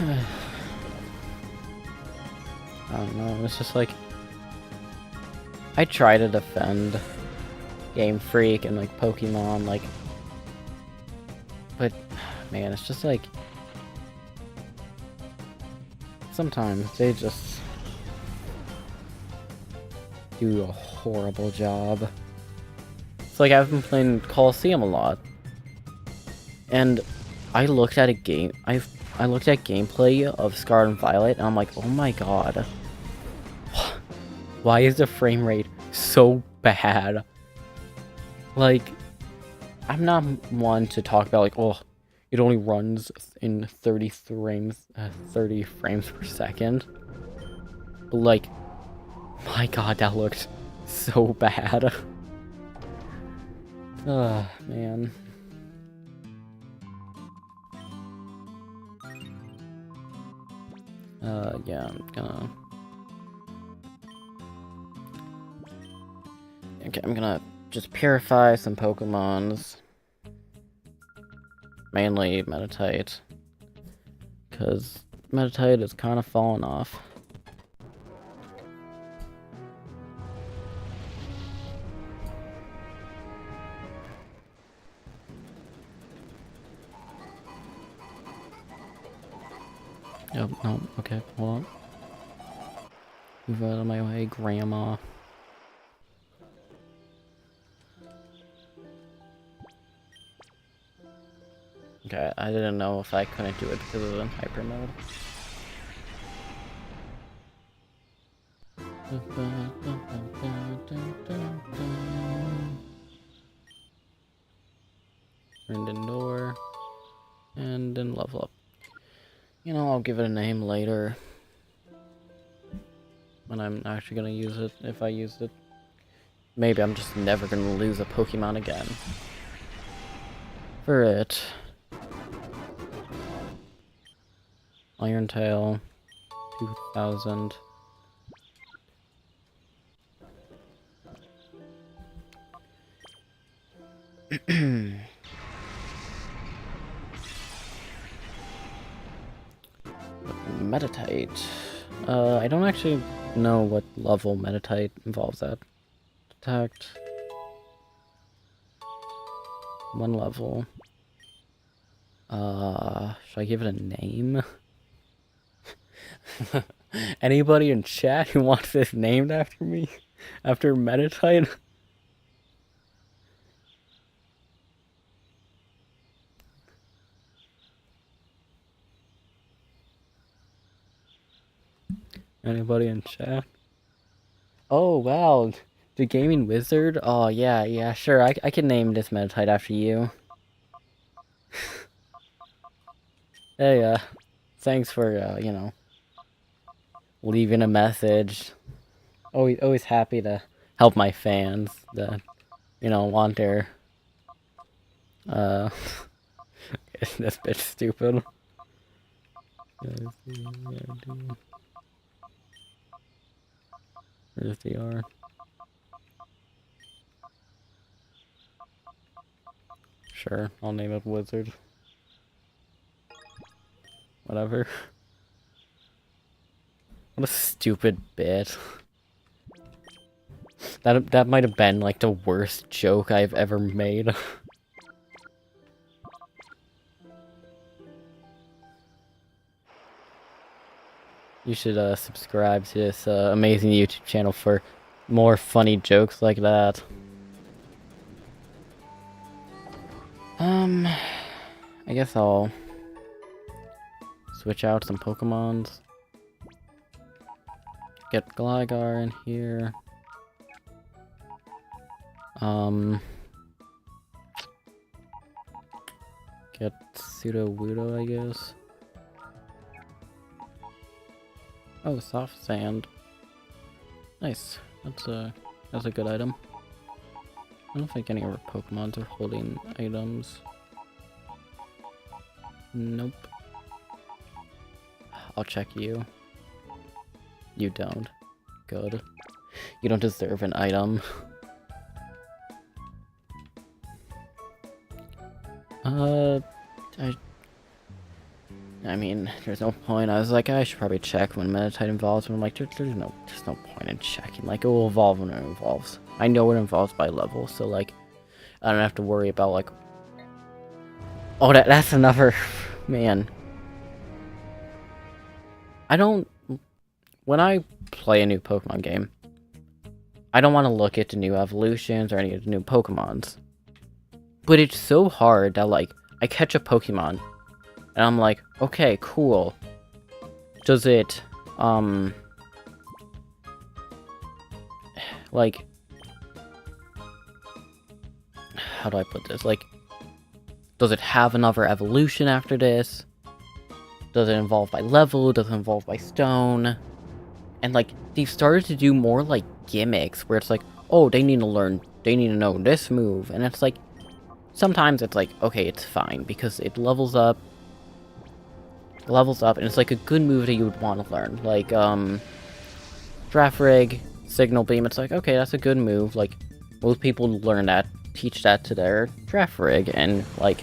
I don't know, it's just like... I try to defend Game Freak and like Pokemon, like... But, man, it's just like... Sometimes they just... do a horrible job. It's like I've been playing Colosseum a lot. And I looked at a game... I looked at gameplay of Scarlet and Violet, and I'm like, oh my god. Why is the frame rate so bad? Like, I'm not one to talk about, like, oh, it only runs in 30 frames per second. But, like, my god, that looked so bad. Ugh, man. Yeah, I'm gonna... Okay, I'm gonna just purify some Pokemons. Mainly Meditite. Because Meditite is kind of falling off. Oh, no, okay, hold on. Move out of my way, Grandma. Okay, I didn't know if I couldn't do it because of the hyper mode. Turned indoor. And then level up. You know, I'll give it a name later. When I'm actually gonna use it, if I used it. Maybe I'm just never gonna lose a Pokemon again. For it. Iron Tail. 2000. Meditite. I don't actually know what level Meditite involves at. Detect. 1 level. Should I give it a name? Anybody in chat who wants this named after me? After Meditite? Anybody in chat? Oh, wow. The Gaming Wizard? Oh, yeah, sure. I can name this Meditite after you. Hey, thanks for, you know, leaving a message. Always happy to help my fans that, you know, want their, this bitch stupid. Where's the R? Sure, I'll name it Wizard. Whatever. What a stupid bit. That might have been like the worst joke I've ever made. You should subscribe to this amazing YouTube channel for more funny jokes like that. I guess I'll switch out some Pokemons. Get Gligar in here. Get Sudowoodo, I guess. Oh, soft sand. Nice. That's a good item. I don't think any of our Pokemons are holding items. Nope. I'll check you. You don't. Good. You don't deserve an item. I mean, there's no point. I was like, I should probably check when Meditite evolves, but I'm like, there's no point in checking. Like, it will evolve when it evolves. I know it evolves by level, so like, I don't have to worry about like. Oh, that's another man. When I play a new Pokemon game, I don't want to look at the new evolutions or any of the new Pokemons. But it's so hard that, like, I catch a Pokemon, and I'm like, okay, cool. Does it, like, how do I put this? Like, does it have another evolution after this? Does it evolve by level? Does it evolve by stone? And, like, they've started to do more, like, gimmicks, where it's like, oh, they need to know this move, and it's like, sometimes it's like, okay, it's fine, because it levels up, and it's like a good move that you would want to learn. Like, Draft Rig, Signal Beam, it's like, okay, that's a good move. Like, most people learn that, teach that to their Draft Rig, and, like,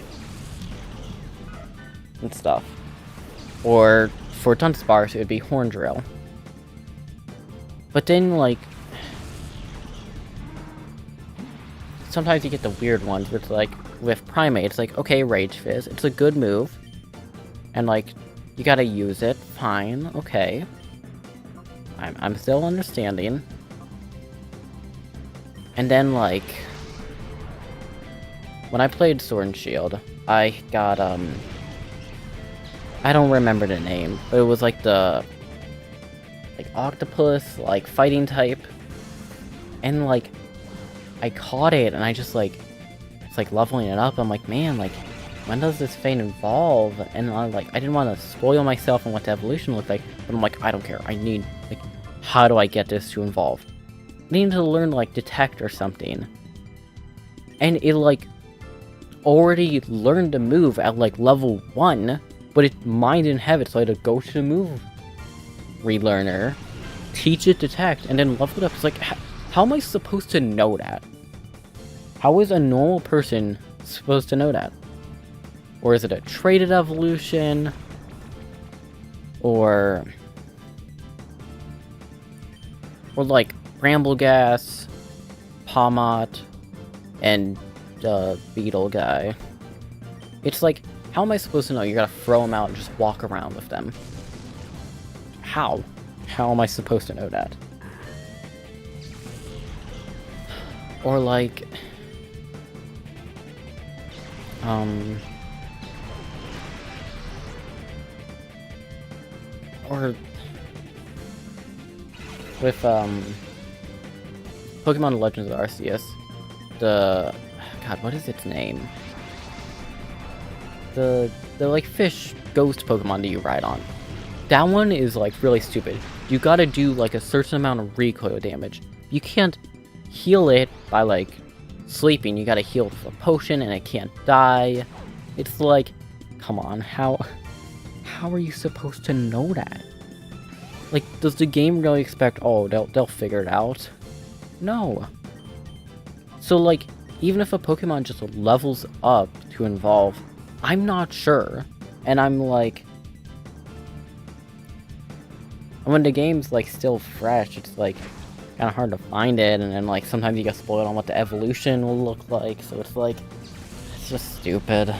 and stuff. Or, for Dunsparce, it would be Horn Drill. But then, like, sometimes you get the weird ones, where it's like, with Primate, it's like, okay, Rage Fizz, it's a good move, and, like, you gotta use it, fine, okay. I'm still understanding. And then, like, when I played Sword and Shield, I got, I don't remember the name, but it was, like, the, like, octopus, like, fighting type, and, like, I caught it, and I just, like, it's like leveling it up. I'm like, man, like, when does this thing evolve? And I'm like, I didn't want to spoil myself on what the evolution looked like, but I'm like, I don't care. I need, like, how do I get this to evolve? I need to learn, like, Detect or something. And it, like, already learned the move at, like, level 1, but mine didn't have it, so I had to go to the move relearner, teach it Detect, and then level it up. It's like, how am I supposed to know that? How is a normal person supposed to know that? Or is it a traded evolution? Or like Bramblegas, Palmot, and the Beetle guy. It's like, how am I supposed to know? You gotta throw them out and just walk around with them. How? How am I supposed to know that? Or like, or with, Pokemon Legends of Arceus, God, what is its name? The like, fish ghost Pokemon that you ride on. That one is, like, really stupid. You gotta do, like, a certain amount of recoil damage. You can't heal it by, like, sleeping. You gotta heal with a potion, and it can't die. It's like, come on, how are you supposed to know that? Like, does the game really expect, oh, they'll figure it out? No. So, like, even if a Pokemon just levels up to evolve, I'm not sure. And I'm like, when the game's, like, still fresh, it's, like, kind of hard to find it, and then, like, sometimes you get spoiled on what the evolution will look like, so it's like, it's just stupid.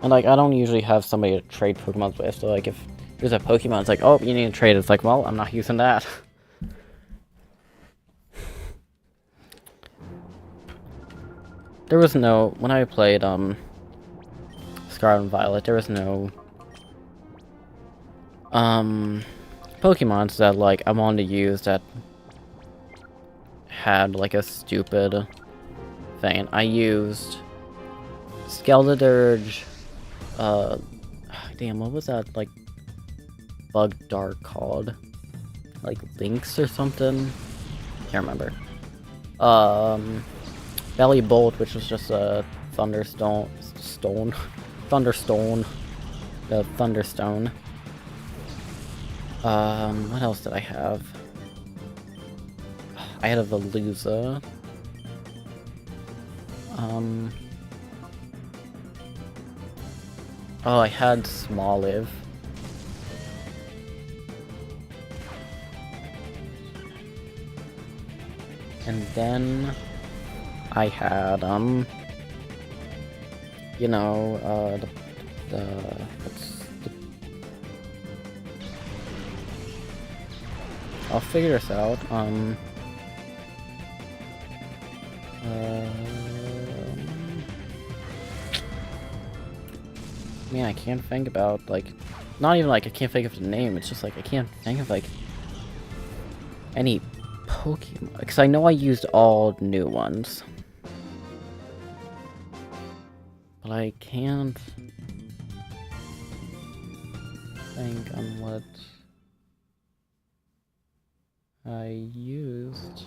And, like, I don't usually have somebody to trade Pokemon with, so, like, if there's a Pokemon, it's like, oh, you need to trade, it's like, well, I'm not using that. there was no, when I played, Scarlet and Violet, there was no, Pokemons that, like, I wanted to use that had, like, a stupid thing. I used Skeledirge, damn, what was that, like, bug dart called? Like, Lynx or something? Can't remember. Belly Bolt, which was just a Thunderstone. The Thunderstone. What else did I have? I had a Veluza. Oh, I had Smoliv. And then I had, you know, I'll figure this out, man, I can't think about, like, not even, like, I can't think of the name, it's just, like, I can't think of, like, any Pokemon, because I know I used all new ones. But I can't think on what I used.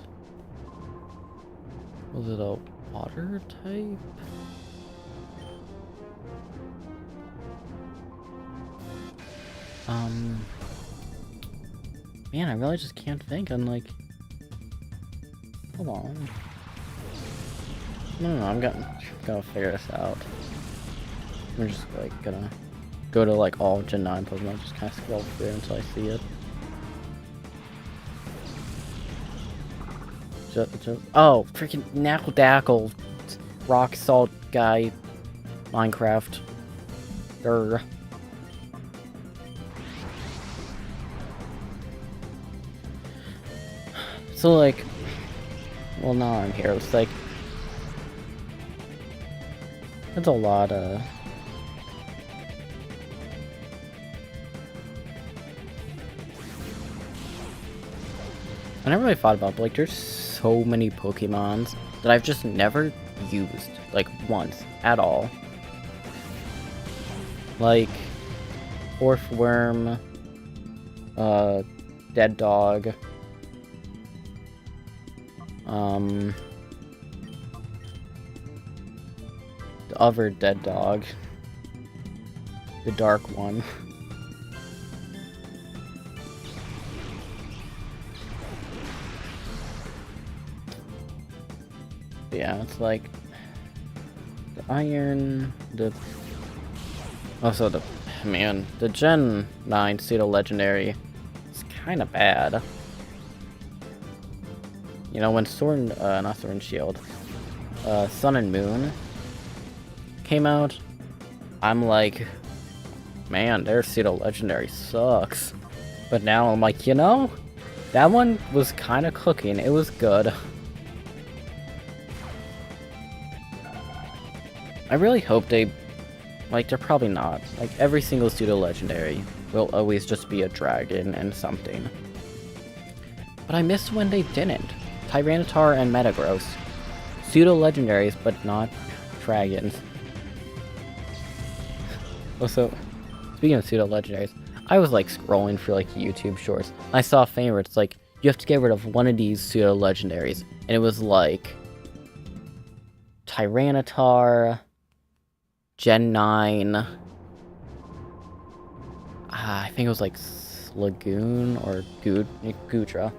Was it a water type? Man, I really just can't think. I'm like, hold on. No, I'm gonna figure this out. I'm just like gonna go to like all Gen 9 Pokemon, just kind of scroll through until I see it. Oh, freaking Knackle Rock Salt guy, Minecraft. Grr. So like, well now I'm here, it's like, that's a lot of... I never really thought about it, but like, there's so many Pokemons that I've just never used, like, once, at all. Like, Orthworm, Dead Dog, the other Dead Dog, the dark one. Yeah, it's like the Iron, also the Gen 9 Pseudo Legendary is kind of bad. You know, when not Sword and Shield, Sun and Moon came out, I'm like, man, their Pseudo Legendary sucks. But now I'm like, you know, that one was kind of cooking. It was good. I really hope they, like, they're probably not. Like, every single Pseudo Legendary will always just be a dragon and something. But I missed when they didn't. Tyranitar and Metagross. Pseudo Legendaries, but not dragons. Also, speaking of Pseudo Legendaries, I was like scrolling through like YouTube shorts. I saw a thing where it's like, you have to get rid of one of these Pseudo Legendaries. And it was like Tyranitar, Gen 9, I think it was like Lagoon or Goodra.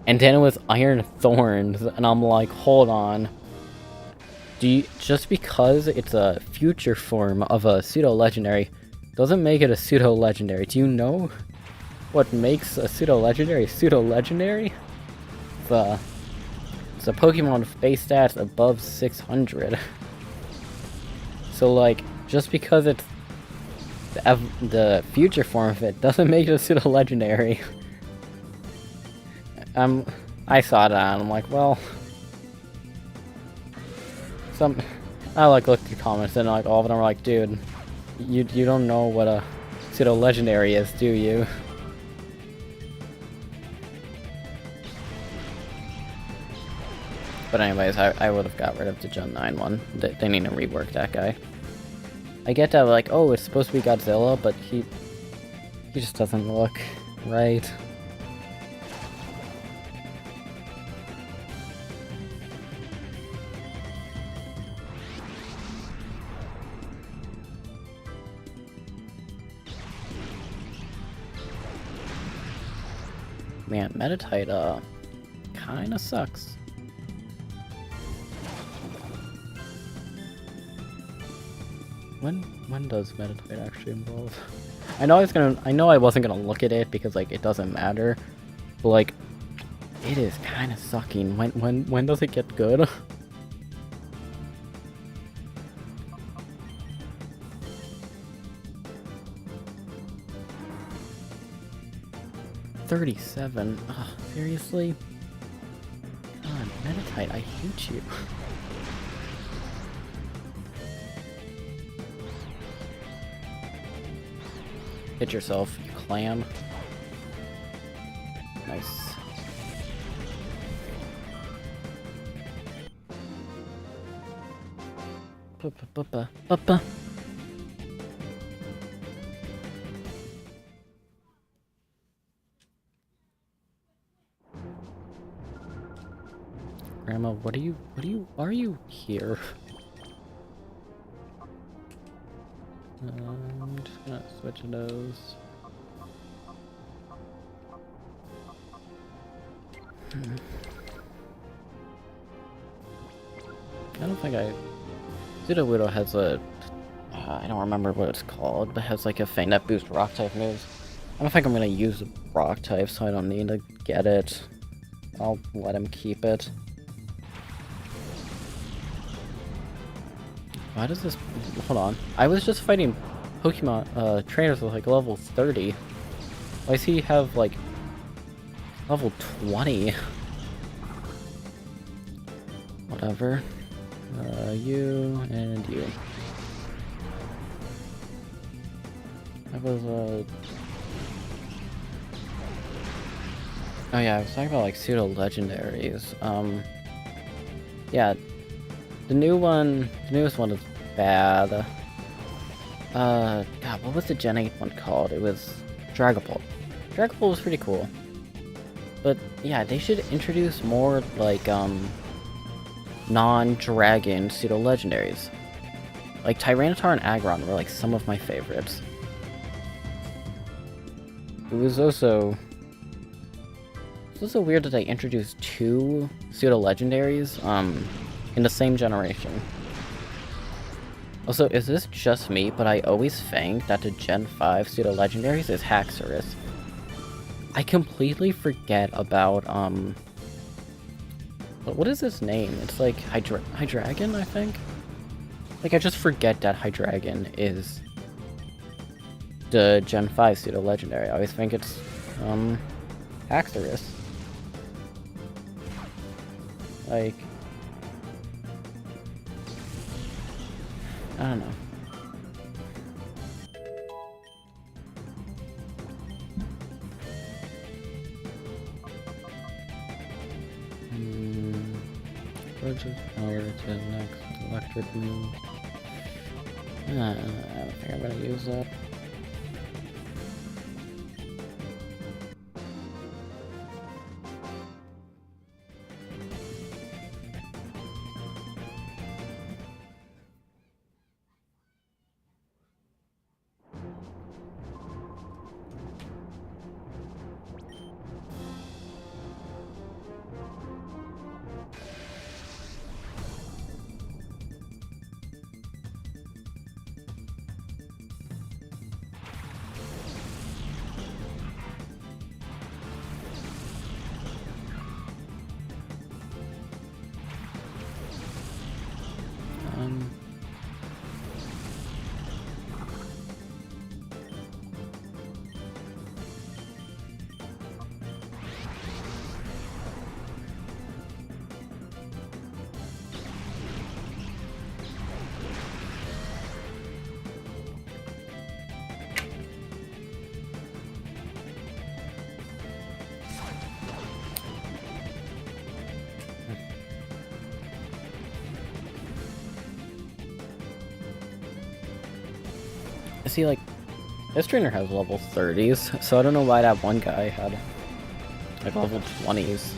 And then it was Iron Thorns, and I'm like, hold on. Just because it's a future form of a Pseudo-Legendary doesn't make it a Pseudo-Legendary. Do you know what makes a Pseudo-Legendary Pseudo-Legendary? It's a Pokemon with base stats above 600. So like, just because it's the future form of it doesn't make it a Pseudo-Legendary. I saw that and I'm like, well, I like looked through comments and like all of them are like, dude, you don't know what a pseudo legendary is, do you? But anyways, I would have got rid of the Gen 9 one. They need to rework that guy. I get that, like, oh, it's supposed to be Godzilla, but he just doesn't look right. Man, Metatite, kinda sucks. When does Metatite actually evolve? I know I wasn't gonna look at it because like it doesn't matter, but like it is kind of sucking. When does it get good? $37. Ugh, seriously? God, Metatite, I hate you. Hit yourself, you clam. Nice. Ba-ba-ba-ba-ba. Grandma, are you here? I'm just gonna switch those. I don't think Pseudo Widow has a... I don't remember what it's called, but has like a thing that boosts rock type moves. I don't think I'm gonna use the rock type, so I don't need to get it. I'll let him keep it. Why does this... Hold on. I was just fighting Pokemon, trainers with like level 30. Why does he have like level 20? Whatever. You and you. That was, Oh yeah, I was talking about like pseudo legendaries. Yeah. The newest one is bad. God, what was the Gen 8 one called? It was Dragapult. Dragapult was pretty cool. But yeah, they should introduce more like non-dragon pseudo legendaries. Like Tyranitar and Aggron were like some of my favorites. It was also weird that they introduced two pseudo legendaries in the same generation. Also, is this just me, but I always think that the Gen 5 pseudo legendaries is Haxorus. I completely forget about what is his name? It's like Hydreigon, I think? Like, I just forget that Hydreigon is the Gen 5 pseudo-legendary. I always think it's, Haxorus. Like... I don't know. Purchase power to next electric move. I don't think I'm gonna use that. see, like, this trainer has level 30s, so I don't know why that one guy had, like, level 20s.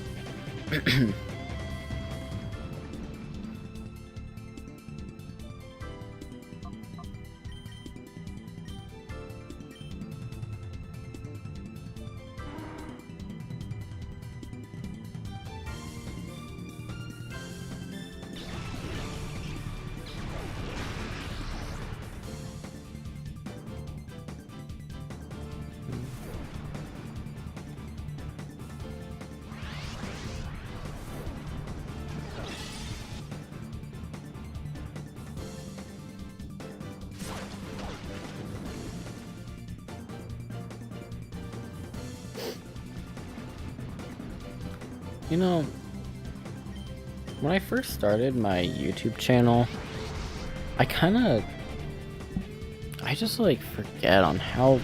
You know, when I first started my YouTube channel, I just like forget on how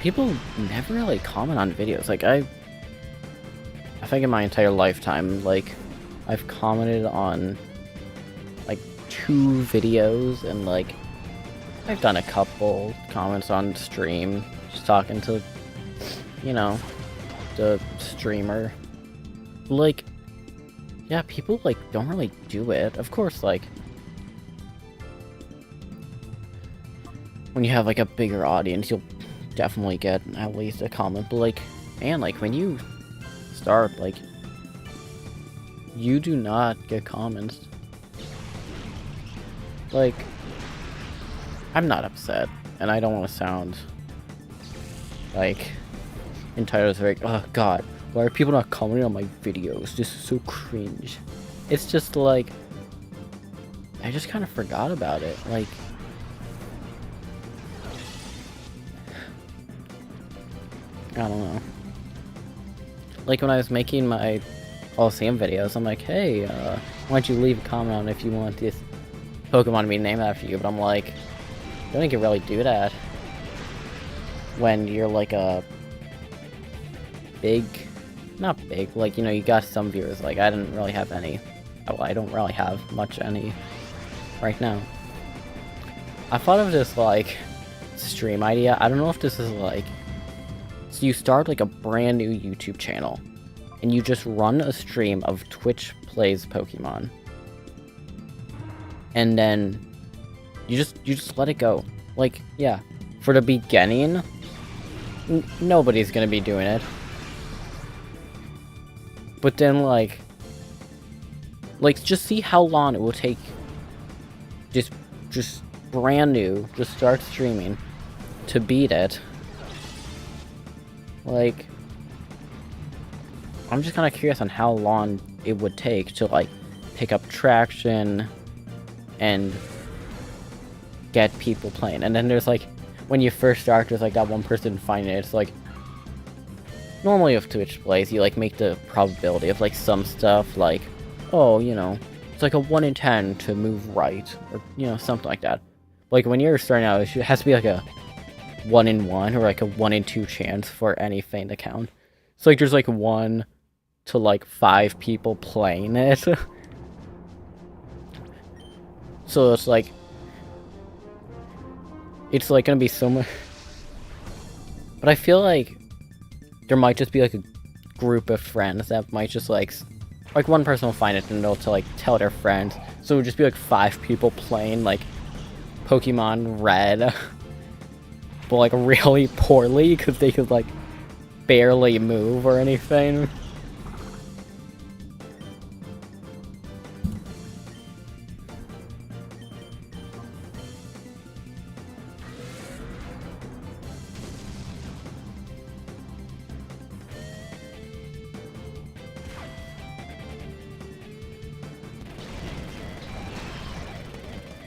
people never really comment on videos. Like I think in my entire lifetime, like I've commented on like 2 videos, and like I've done a couple comments on stream, just talking to, you know, the streamer. Like, yeah, people like don't really do it. Of course, like when you have like a bigger audience, you'll definitely get at least a comment. But like, man, like when you start, like, you do not get comments. Like, I'm not upset, and I don't want to sound like entitled to like, oh god, why are people not commenting on my videos? This is so cringe. It's just like, I just kind of forgot about it. Like, I don't know. Like when I was making my colosseum videos, I'm like, hey, why don't you leave a comment on if you want this Pokemon to be named after you? But I'm like, you don't can really do that when you're like a big, not big, like, you know, you got some viewers. Like, I didn't really have any. Well, I don't really have much any right now. I thought of this like stream idea. I don't know if this is like, so you start like a brand new YouTube channel and you just run a stream of Twitch plays Pokemon, and then you just let it go. Like, yeah, for the beginning, nobody's gonna be doing it, but then like just see how long it will take. Just brand new, just start streaming to beat it. Like, I'm just kind of curious on how long it would take to like pick up traction and get people playing. And then there's like, when you first start, there's like that one person finding it. It's like, normally with Twitch plays, you like make the probability of like some stuff, like, oh, you know, it's like a 1 in 10 to move right, or, you know, something like that. Like when you're starting out, it has to be like a 1 in 1 or like a 1 in 2 chance for anything to count. So like there's like 1 to like 5 people playing it. So it's like gonna be so much. But I feel like there might just be like a group of friends that might just like one person will find it and they'll to like tell their friends. So it would just be like 5 people playing like Pokemon Red, but like really poorly because they could like barely move or anything.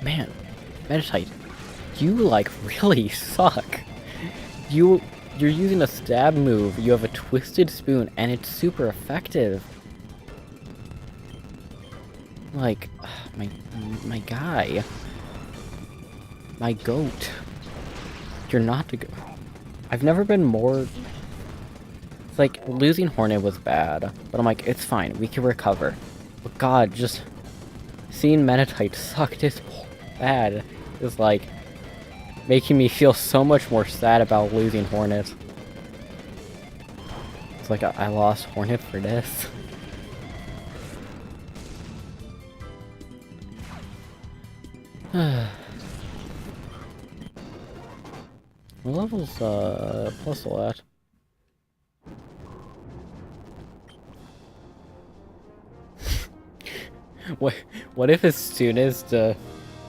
Man, Meditite, you like really suck. You're using a stab move, you have a Twisted Spoon, and it's super effective. Like, my guy. My goat. You're not the goat. I've never been more... It's like, losing Hornet was bad, but I'm like, it's fine, we can recover. But god, just... seeing Meditite suck this bad is like... making me feel so much more sad about losing Hornet. It's like I lost Hornet for this. What level's Puzzle at? What if as soon as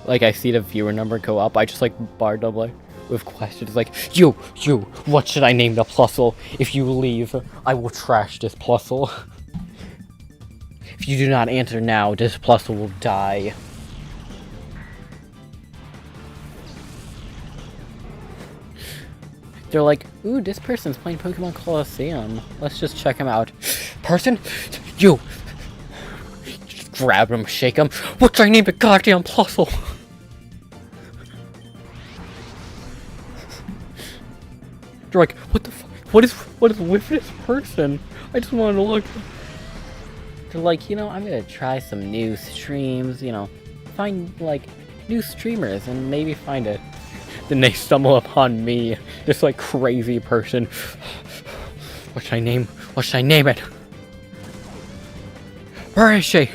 like I see the viewer number go up, I just like bar double with questions like, you, what should I name the Puzzle? If you leave, I will trash this Puzzle. If you do not answer now, this Puzzle will die. They're like, ooh, this person's playing Pokemon Colosseum. Let's just check him out. Person? You! Just grab him, shake him. What's I name the goddamn Puzzle? They're like, what the fuck? What is with this person? I just wanted to look. They're like, you know, I'm gonna try some new streams, you know, find like new streamers and maybe find it. Then they stumble upon me, this like crazy person. What should I name? What should I name it? Where is she?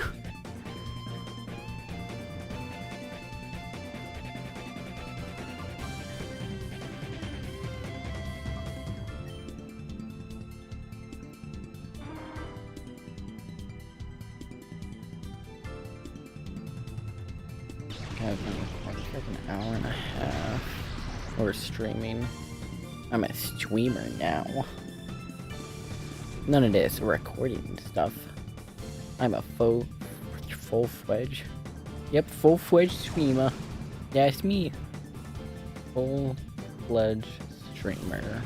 I've been recording for like an hour and a half. Or streaming. I'm a streamer now. None of this recording stuff. I'm a full-fledged. Yep, full-fledged streamer. That's me. Full-fledged streamer.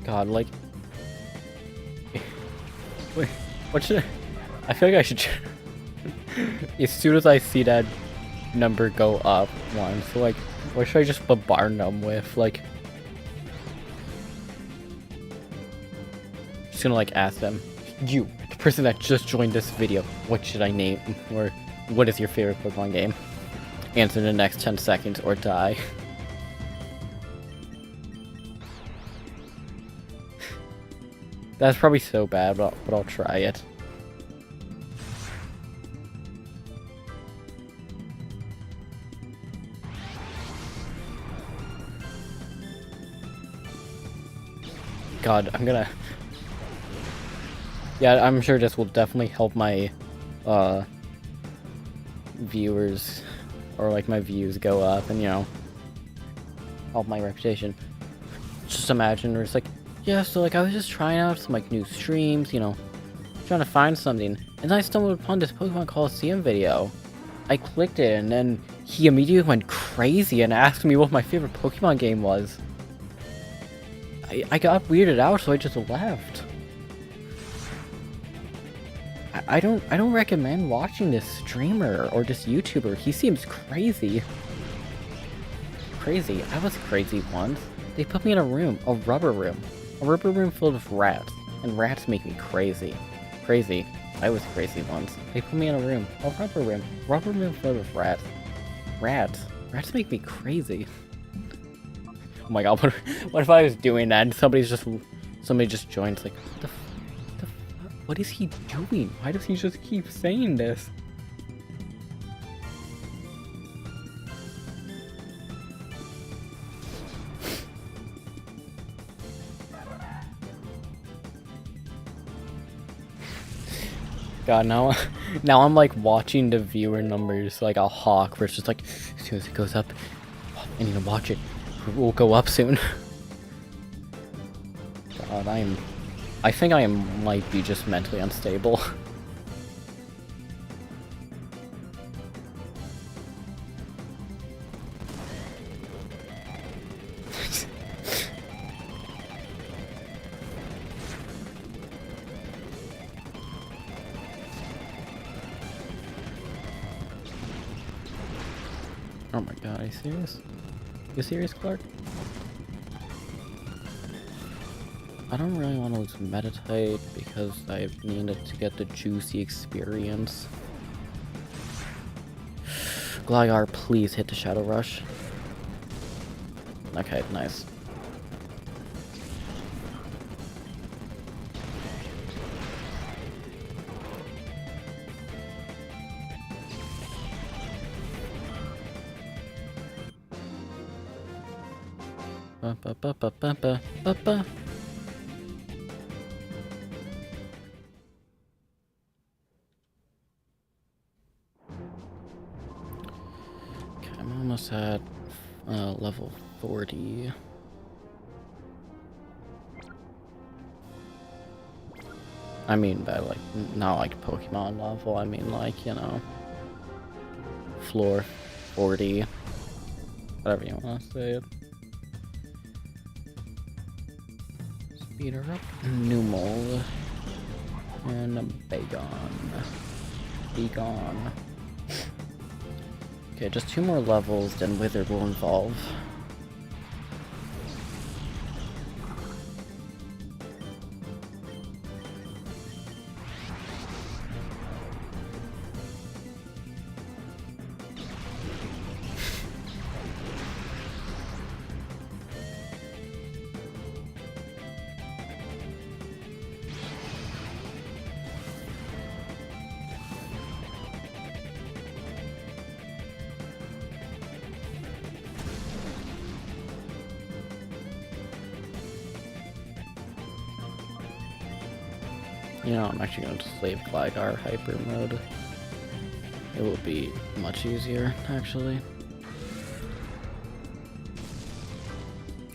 God, like, wait, what should I feel like I should, as soon as I see that number go up one, so like, what should I just bombard them with, like, just gonna like ask them, you, the person that just joined this video, what should I name, or what is your favorite Pokemon game? Answer in the next 10 seconds or die. That's probably so bad, but I'll try it. God, I'm gonna... Yeah, I'm sure this will definitely help my, viewers, or like my views go up, and you know, help my reputation. Just imagine there's like, yeah, so like I was just trying out some like new streams, you know, trying to find something, and then I stumbled upon this Pokemon Colosseum video. I clicked it, and then he immediately went crazy and asked me what my favorite Pokemon game was. I got weirded out, so I just left. I don't recommend watching this streamer or this YouTuber. He seems crazy. Crazy. I was crazy once. They put me in a room, a rubber room filled with rats, and rats make me crazy. Crazy. I was crazy once. They put me in a room, a rubber room filled with rats. Rats make me crazy. Oh my god, what if I was doing that and somebody just joined, like, what is he doing? Why does he just keep saying this? God, now I'm like watching the viewer numbers like a hawk, where it's just like, as soon as it goes up, I need to watch it. It will go up soon. God, I think I might be just mentally unstable. Oh my god, are you serious? You serious, Clark? I don't really want to lose Meditate because I needed to get the juicy experience. Gligar, please hit the Shadow Rush. Okay, nice. Ba ba ba ba ba ba ba ba. Okay, I'm almost at level 40. I mean by like, not like Pokemon level, I mean like, you know, floor 40. Whatever you want to say it. Speed her up. Numel. And Bagon. Be gone. Okay, just 2 more levels, then Wither will evolve. You know, I'm actually going to save Gligar Hyper Mode. It will be much easier, actually.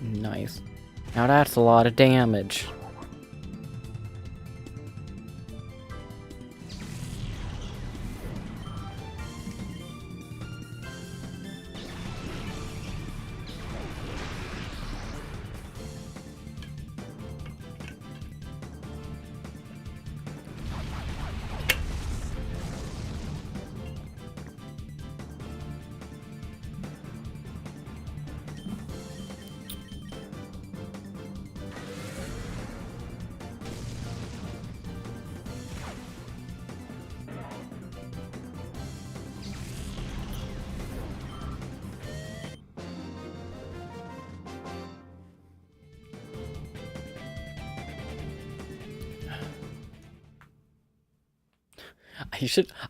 Nice. Now that's a lot of damage.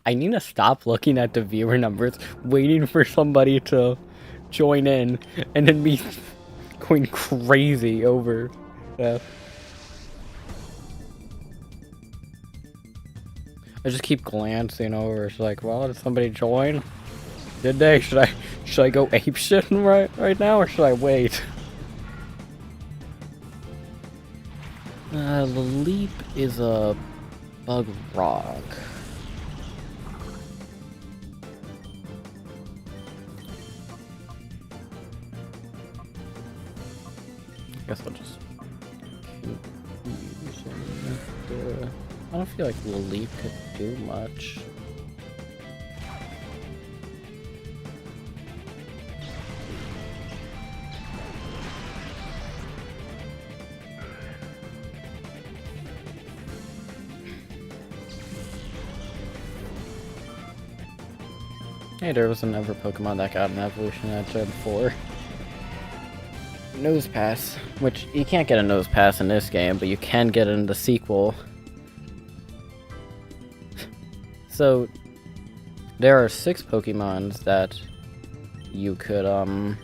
I need to stop looking at the viewer numbers, waiting for somebody to join in, and then me going crazy over that. I just keep glancing over, it's like, well, did somebody join? Did they? Should I go apeshit right now, or should I wait? The leap is a bug rock. I guess I'll just keep using the... I don't feel like the leap could do much. Hey, there was another Pokemon that got an evolution at Gen 4. Nose Pass, which you can't get a Nose Pass in this game, but you can get it in the sequel. So, there are 6 Pokemons that you could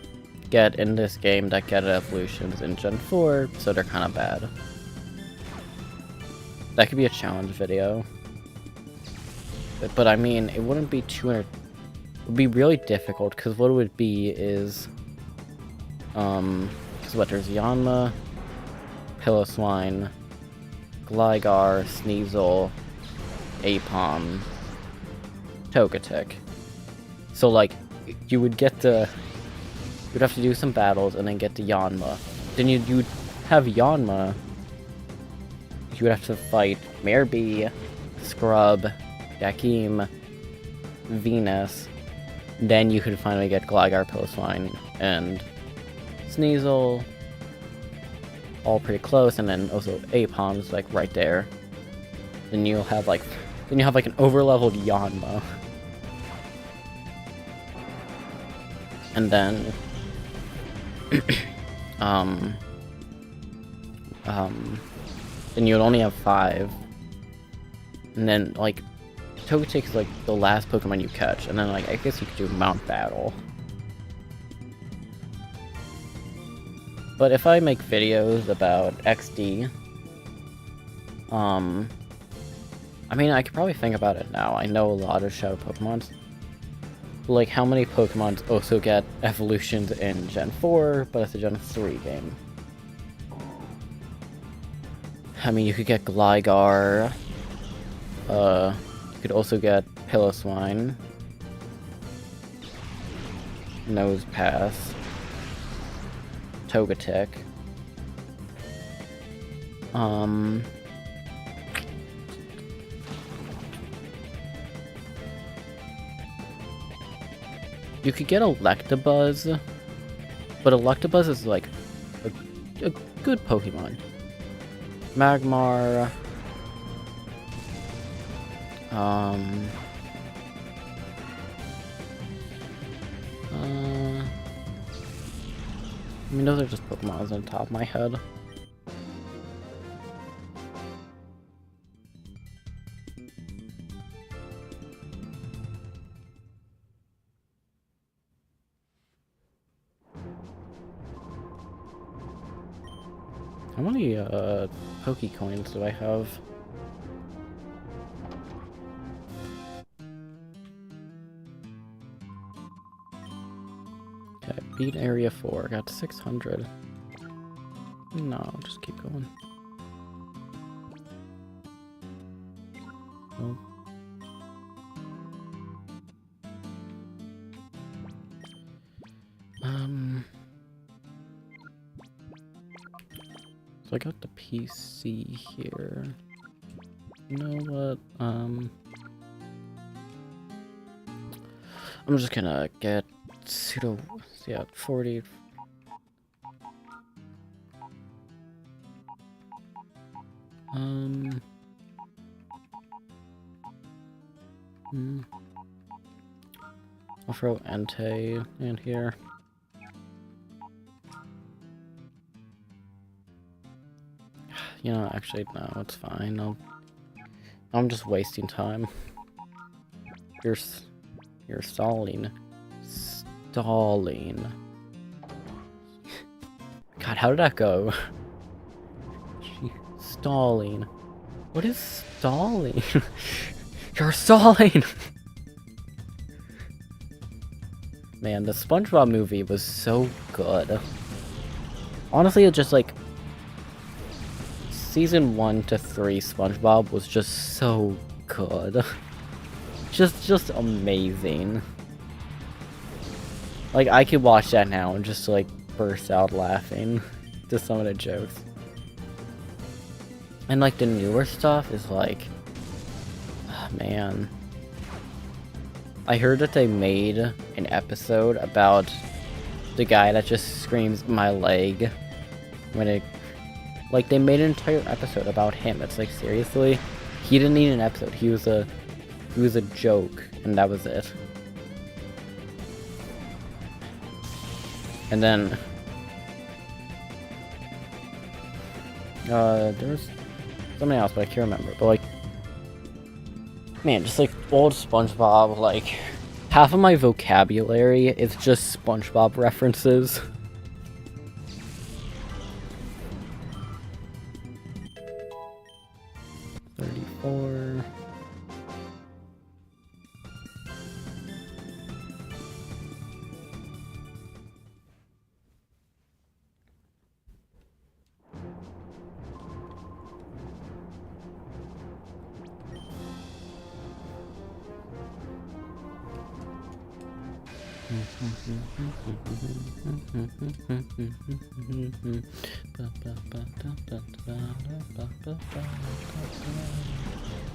get in this game that get evolutions in Gen 4, so they're kind of bad. That could be a challenge video. But I mean, it wouldn't be 200... It would be really difficult, because what it would be is... because what, there's Yanma, Piloswine, Gligar, Sneasel, Aipom, Togetic. So, like, you would get the... You'd have to do some battles and then get to Yanma. Then you'd have Yanma. You would have to fight Marebi, Scrub, Dakim, Venus. Then you could finally get Gligar, Piloswine, and Sneasel, all pretty close, and then also Apom's like right there. Then you'll have like an overleveled Yanma. And then then you would only have 5. And then like Togetic is like the last Pokemon you catch, and then like I guess you could do Mount Battle. But if I make videos about XD, I mean, I could probably think about it now. I know a lot of Shadow Pokemons. Like, how many Pokemons also get evolutions in Gen 4, but it's a Gen 3 game? I mean, you could get Gligar. You could also get Piloswine. Nosepass. Togetic. You could get Electabuzz, but Electabuzz is like a good Pokemon. Magmar. I mean, those are just Pokemon on the top of my head. How many Pokecoins do I have? Okay, beat Area 4. Got 600. No, just keep going. Oh. So I got the PC here. You know what? I'm just gonna get pseudo. Yeah, 40. I'll throw Entei in here. You know, actually, no, it's fine. I'm just wasting time. You're stalling. Stalling. God, how did that go? Stalling. What is stalling? You're stalling! Man, the SpongeBob movie was so good. Honestly, it's just like Season 1 to 3 SpongeBob was just so good. just amazing. Like, I could watch that now and just like burst out laughing to some of the jokes. And like the newer stuff is like, oh, man. I heard that they made an episode about the guy that just screams my leg when it, like, they made an entire episode about him. It's like, seriously? He didn't need an episode. He was a joke, and that was it. And then there was something else, but I can't remember. But like, man, just like old SpongeBob, like half of my vocabulary is just SpongeBob references.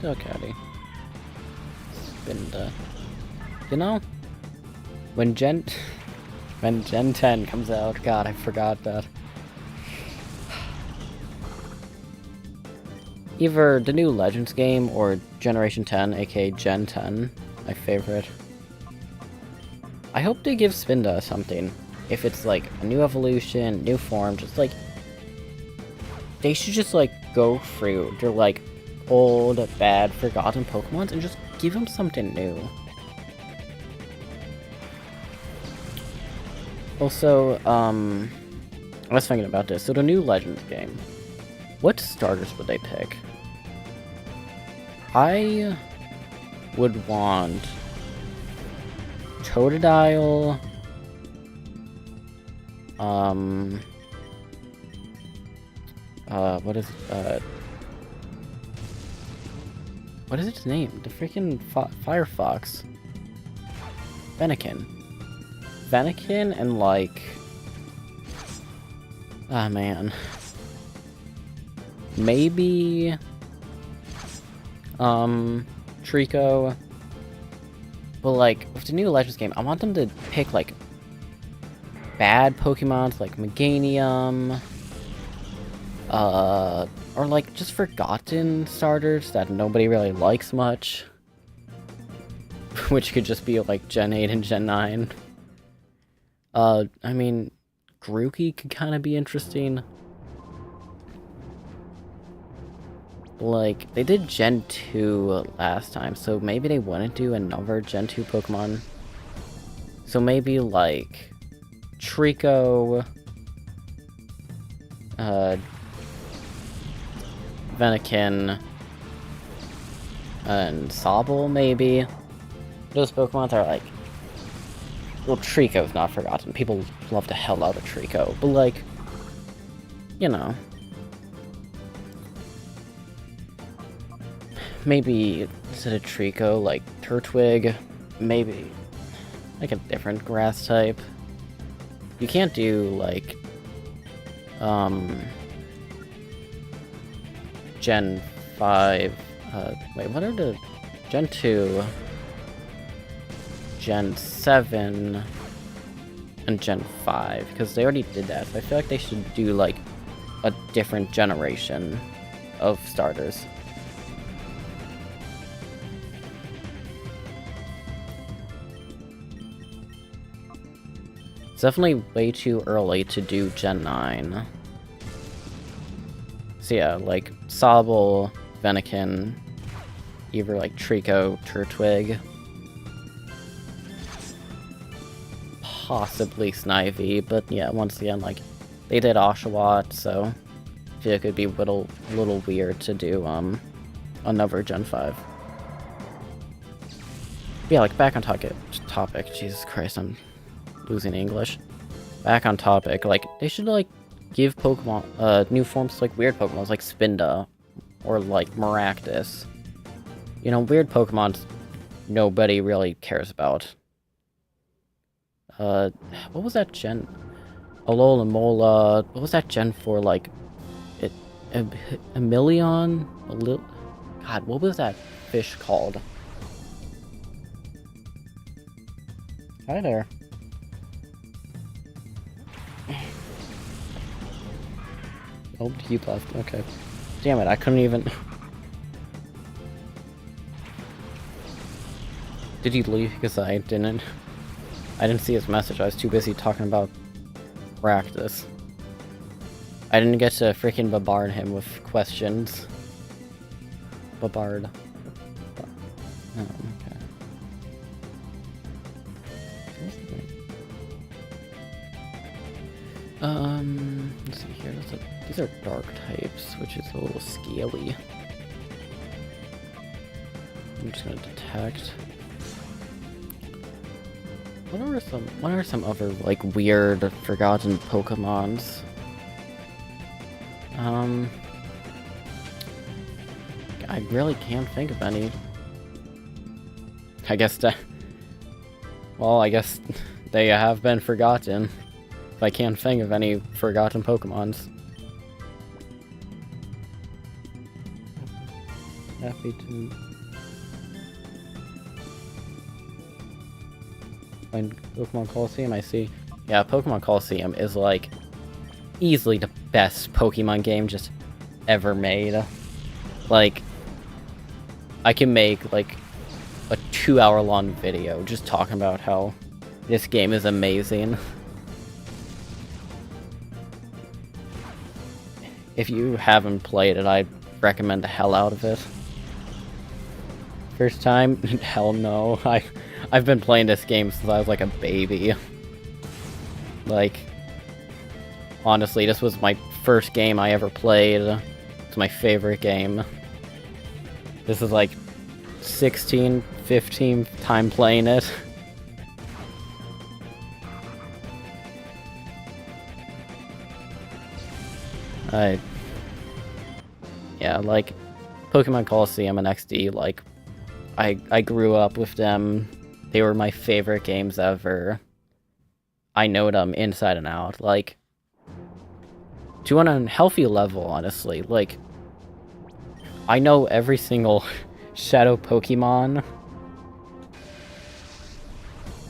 Okay. Spin the... You know, when When Gen 10 comes out. God, I forgot that. Either the new Legends game or Generation 10, aka Gen 10, my favorite. I hope they give Spinda something. If it's like a new evolution, new form, just like... They should just like go through their like old, bad, forgotten Pokemons and just give them something new. Also, I was thinking about this. So the new Legends game, what starters would they pick? I would want Totodile, what is its name? The freaking Firefox. Fennekin. Fennekin and like... Ah, man. Maybe... Trico. But like, with the new Legends game, I want them to pick like... bad Pokemons like Meganium. Or like just forgotten starters that nobody really likes much. Which could just be like Gen 8 and Gen 9. I mean, Grookey could kind of be interesting. Like, they did Gen 2 last time, so maybe they wouldn't do another Gen 2 Pokemon. So maybe like Trico, Fennekin, and Sobble, maybe. Those Pokemon are like... Well, Trico's not forgotten. People love the hell out of Trico. But like... You know. Maybe instead of Trico, like Turtwig. Maybe like a different grass type. You can't do like... Gen 5... wait, what are the... Gen 2... Gen 7... and Gen 5, because they already did that, so I feel like they should do, like, a different generation of starters. It's definitely way too early to do Gen 9. So yeah, like, Sobble, Fennekin, either like Trico, Turtwig, possibly Snivy, but yeah, once again, like, they did Oshawott, so I feel like it'd be a little weird to do, another Gen 5. Yeah, like, back on topic, Jesus Christ, I'm losing English. Back on topic, like, they should, like, give Pokemon, new forms to, like, weird Pokemon, like Spinda, or, like, Maractus. You know, weird Pokemon nobody really cares about. What was that gen? Alola Mola, what was that gen for, like, Emilion? God, what was that fish called? Hi there. Oh, he left. Okay. Damn it, I couldn't even... Did he leave? Because I didn't see his message. I was too busy talking about practice. I didn't get to freaking bombard him with questions. Bombard. Oh, okay. Let's see here. These are dark types, which is a little scaly. I'm just gonna detect. What are some other, like, weird, forgotten Pokemons? I really can't think of any. I guess I guess they have been forgotten. If I can't think of any forgotten Pokemons. Happy to find Pokemon Colosseum, I see. yeah, Pokemon Colosseum is, like, easily the best Pokemon game just ever made. Like, I can make, like, a 2-hour-long video just talking about how this game is amazing. If you haven't played it, I'd recommend the hell out of it. First time? Hell no. I've been playing this game since I was like a baby. Like, honestly, this was my first game I ever played. It's my favorite game. This is like 16th, 15th time playing it. Yeah, like, Pokemon Colosseum and XD, like, I grew up with them. They were my favorite games ever. I know them inside and out, like, to an unhealthy level, honestly. Like, I know every single Shadow Pokemon.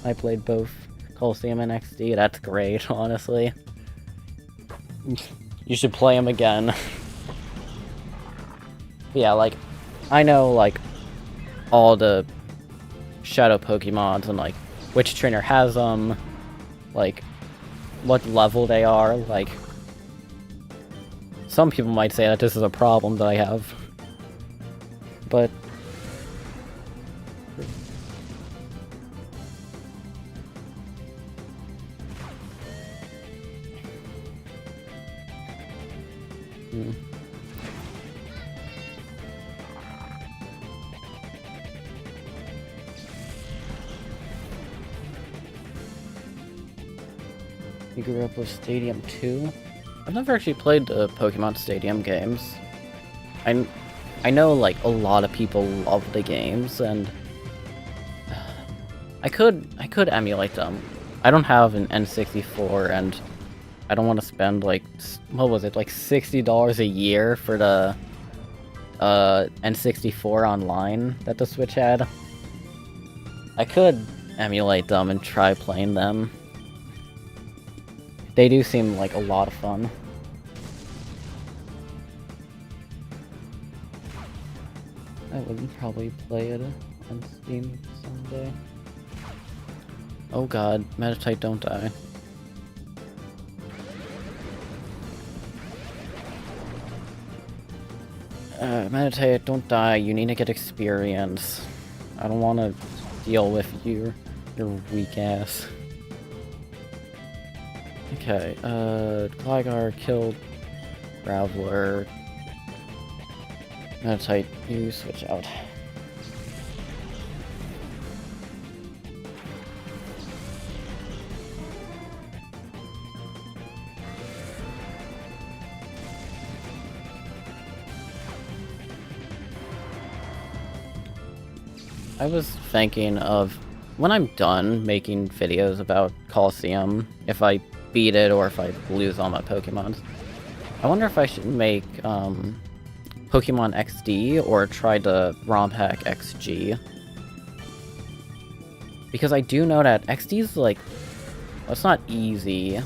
I played both Colosseum and XD, that's great, honestly. You should play them again. Yeah, like, I know, like, all the Shadow Pokemons and, like, which trainer has them, like, what level they are, like, some people might say that this is a problem that I have, but You grew up with Stadium 2? I've never actually played the Pokemon Stadium games. I know, like, a lot of people love the games, and I could emulate them. I don't have an N64, and I don't want to spend, like, what was it, like $60 a year for the N64 online that the Switch had. I could emulate them and try playing them. They do seem like a lot of fun. I would probably play it on Steam someday. Oh god, Meditite, don't die. Meditite, don't die, you need to get experience. I don't want to deal with your weak ass. Okay, Gligar killed Graveler. Meditite, you switch out. I was thinking of, when I'm done making videos about Colosseum, if I beat it or if I lose all my Pokemons, I wonder if I should make Pokemon XD or try to ROM hack XG. Because I do know that XD is like, well, it's not easy.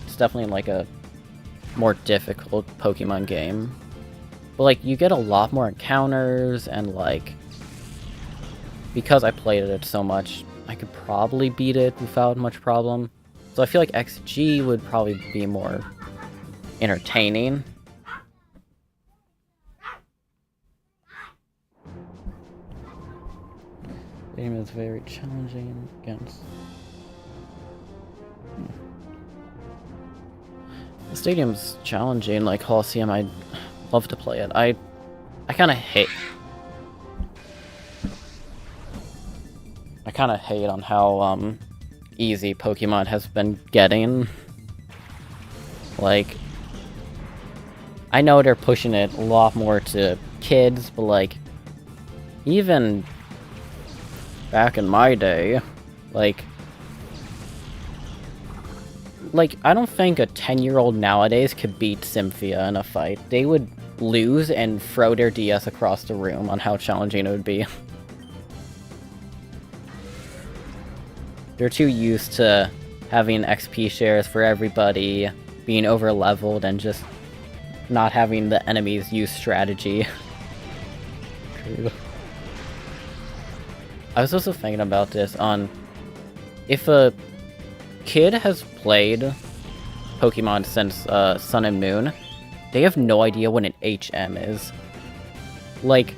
It's definitely like a more difficult Pokemon game. But like, you get a lot more encounters, and like, because I played it so much, I could probably beat it without much problem. So I feel like XG would probably be more entertaining. The game is very challenging against... The stadium's challenging, like Colosseum. I'd love to play it. I kind of hate... on how, easy Pokemon has been getting. Like, I know they're pushing it a lot more to kids, but like, even back in my day, like I don't think a 10-year-old nowadays could beat Cynthia in a fight. They would lose and throw their DS across the room on how challenging it would be. They're too used to having XP shares for everybody, being over leveled, and just not having the enemies use strategy. I was also thinking about this on if a kid has played Pokemon since Sun and Moon, they have no idea what an HM is. Like,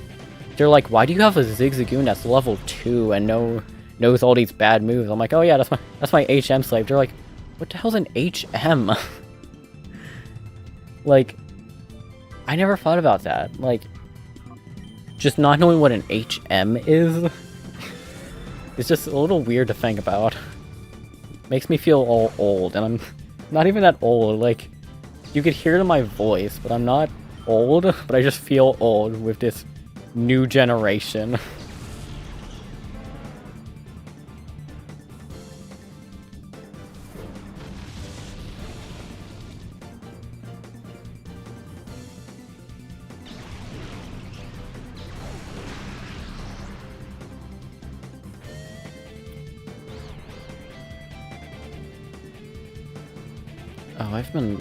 they're like, why do you have a Zigzagoon that's level 2 and knows all these bad moves? I'm like, oh yeah, that's my HM slave. They're like, what the hell's an HM? Like, I never thought about that. Like, just not knowing what an HM is, it's just a little weird to think about. Makes me feel all old, and I'm not even that old. Like, you could hear it in my voice, but I'm not old, but I just feel old with this new generation. Oh, I've been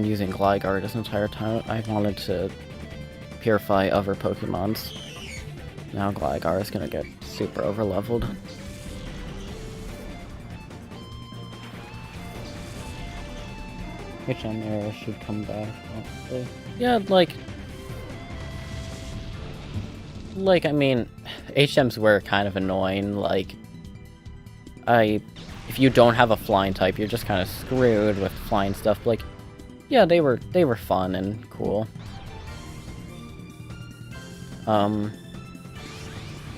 using Gligar this entire time. I wanted to purify other Pokemons. Now Gligar is gonna get super over-leveled. HM era should come back, honestly. Yeah, I mean, HMs were kind of annoying. Like, if you don't have a flying type, you're just kind of screwed with flying stuff. Like, yeah, they were fun and cool. I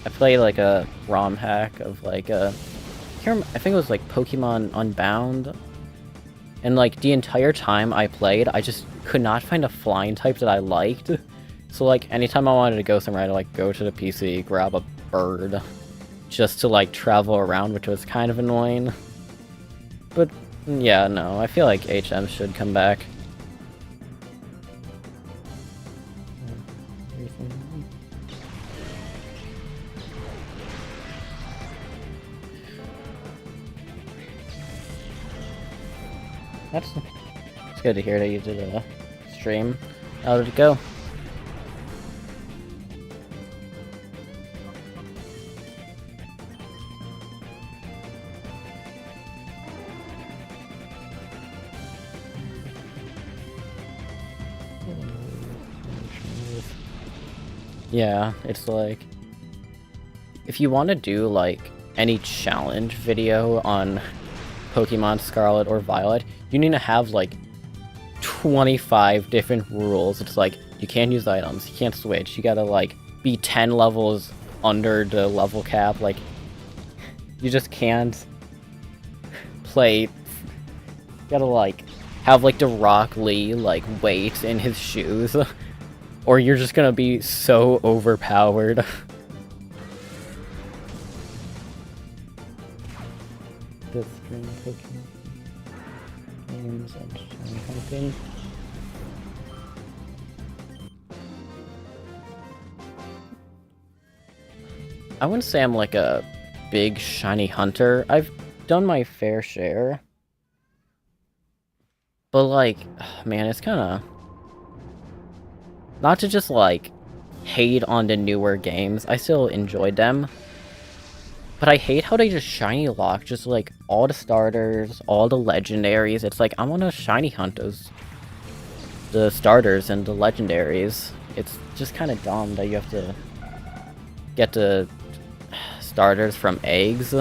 played like a ROM hack of like I think it was like Pokemon Unbound, and like the entire time I played, I just could not find a flying type that I liked. So like anytime I wanted to go somewhere, I'd like go to the PC, grab a bird, just to like travel around, which was kind of annoying. But yeah, no, I feel like HM should come back. It's good to hear that you did a stream. How did it go? Yeah, it's like, if you want to do like any challenge video on Pokemon Scarlet or Violet, you need to have like 25 different rules. It's like, you can't use items, you can't switch, you gotta like be 10 levels under the level cap, like, you just can't play, you gotta like have like the Rock Lee like wait in his shoes, or you're just gonna be so overpowered. This stream Pokemon games and shiny hunting. I wouldn't say I'm like a big shiny hunter. I've done my fair share. But like, man, it's kinda... Not to just like hate on the newer games, I still enjoyed them. But I hate how they just shiny lock just like all the starters, all the legendaries. It's like, I want to shiny hunt the starters and the legendaries. It's just kind of dumb that you have to get the starters from eggs.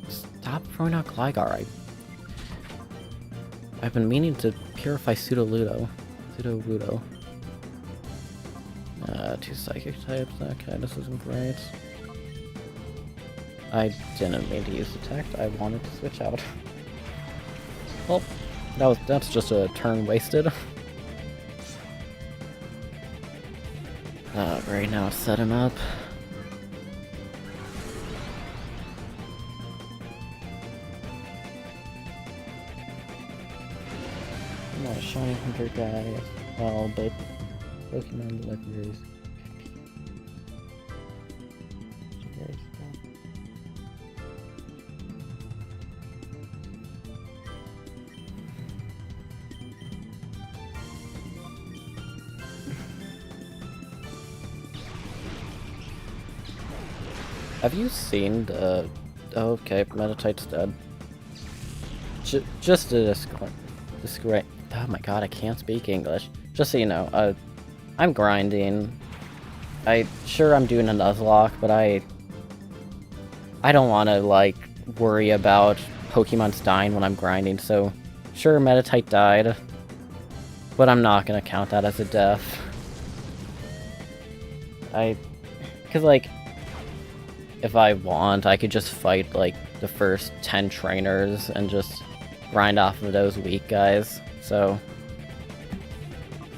Stop throwing out Gligar. I've been meaning to purify Sudowoodo. 2 psychic types. Okay, this isn't great. I didn't mean to use Detect. I wanted to switch out. Well, that's just a turn wasted. Right now, set him up. I'm not a shiny hunter guy as well, but Pokemon legendaries. Have you seen the... Oh, okay, Meditite's dead. Just a discreet... Oh my god, I can't speak English. Just so you know, I'm grinding. Sure, I'm doing a Nuzlocke, but I don't want to, like, worry about Pokemon's dying when I'm grinding, so... Sure, Meditite died, but I'm not gonna count that as a death. Because, like, if I want, I could just fight, like, the first 10 trainers and just grind off of those weak guys, so...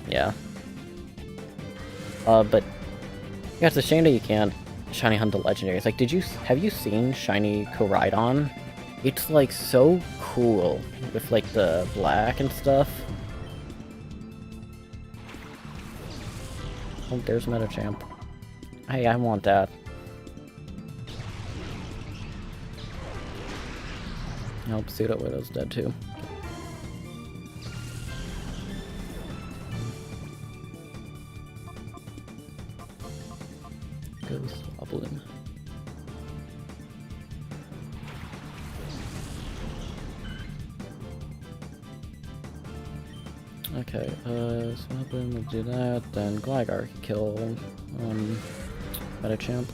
Yeah. But... Yeah, it's a shame that you can't shiny hunt the legendaries. Like, have you seen shiny Koraidon? It's, like, so cool with, like, the black and stuff. Oh, there's Metachamp. Hey, I want that. Nope, Pseudo Widow's dead too. Goes Goblin. Okay, Swapping will do that, then Gligar can kill, Metachamp.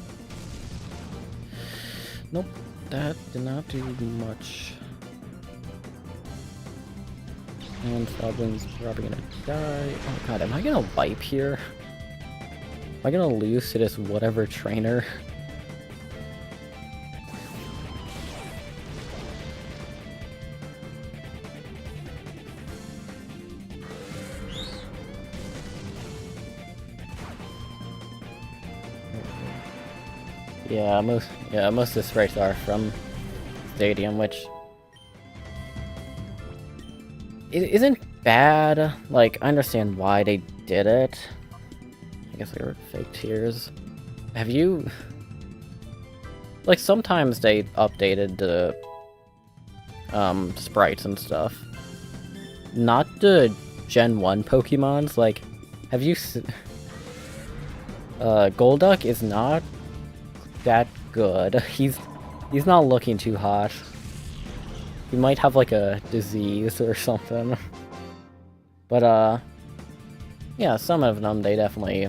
Nope, that did not do much. And Swablin's probably gonna die. Oh god, am I gonna wipe here? Am I gonna lose to this whatever trainer? Yeah, most of the sprites are from Stadium, which it isn't bad. Like, I understand why they did it. I guess they were fake tears. Have you... Like, sometimes they updated the sprites and stuff. Not the Gen 1 Pokemons. Like, have you... Golduck is not that good. He's not looking too hot. He might have like a disease or something. But yeah, some of them they definitely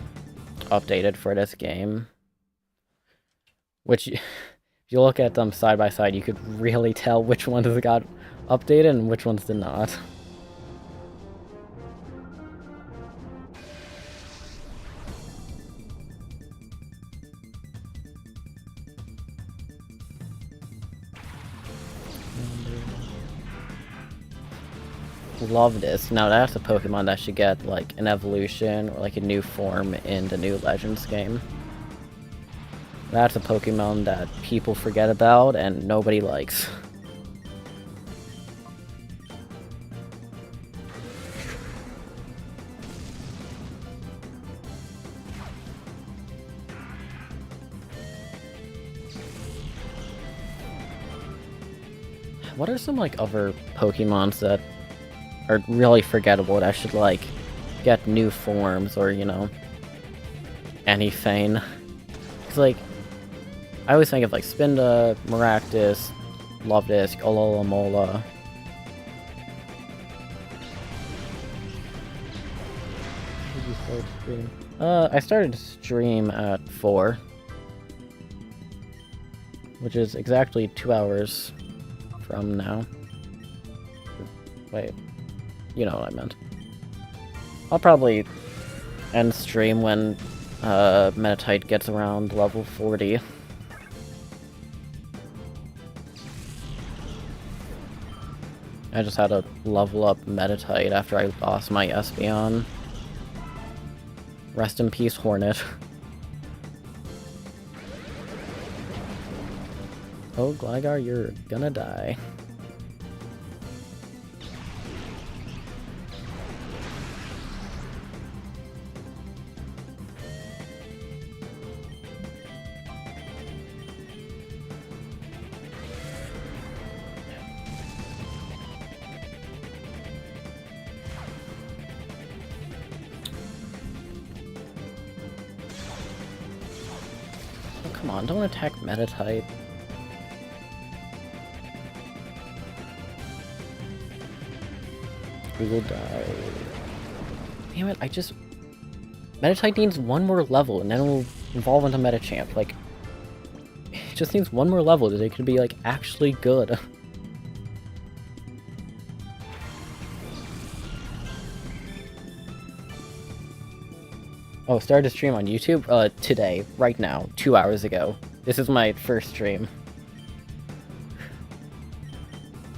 updated for this game. Which, if you look at them side by side, you could really tell which ones got updated and which ones did not. Love this. Now that's a Pokemon that should get like an evolution or like a new form in the new Legends game. That's a Pokemon that people forget about and nobody likes. What are some like other Pokemons that are really forgettable that should like get new forms or, you know, anything? Cause like I always think of like Spinda, Maractus, Luvdisc, Alola. Did you start stream? I started to stream at 4, which is exactly 2 hours from now. Wait. You know what I meant. I'll probably end stream when Meditite gets around level 40. I just had to level up Meditite after I lost my Espeon. Rest in peace, Hornet. Oh, Gligar, you're gonna die. Oh, come on, don't attack meta type. We will die. Damn it, meta type needs one more level and then it will evolve into meta champ. Like, it just needs one more level that it could be, like, actually good. Oh, started a stream on YouTube? Today. Right now. 2 hours ago. This is my first stream.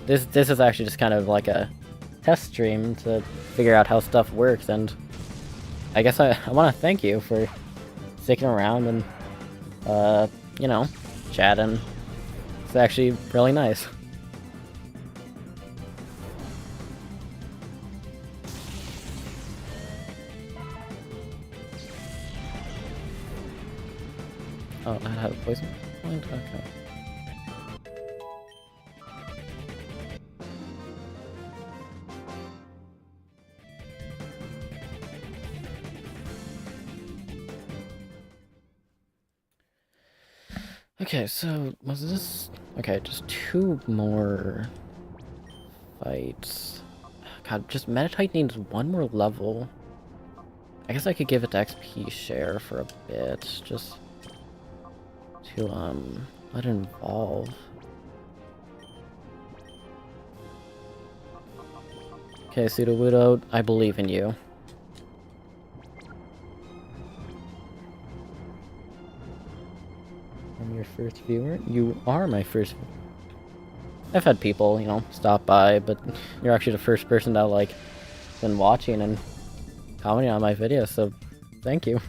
This is actually just kind of like a test stream to figure out how stuff works, and I guess I want to thank you for sticking around and, you know, chatting. It's actually really nice. Oh, I have a poison point? Okay. Okay, so, was this... Okay, just 2 more fights. God, just Metatite needs 1 more level. I guess I could give it to XP share for a bit, just to, let it evolve. Okay, Sudowoodo, I believe in you. I'm your first viewer? You are my first viewer. I've had people, you know, stop by, but you're actually the first person that, like, been watching and commenting on my videos, so thank you.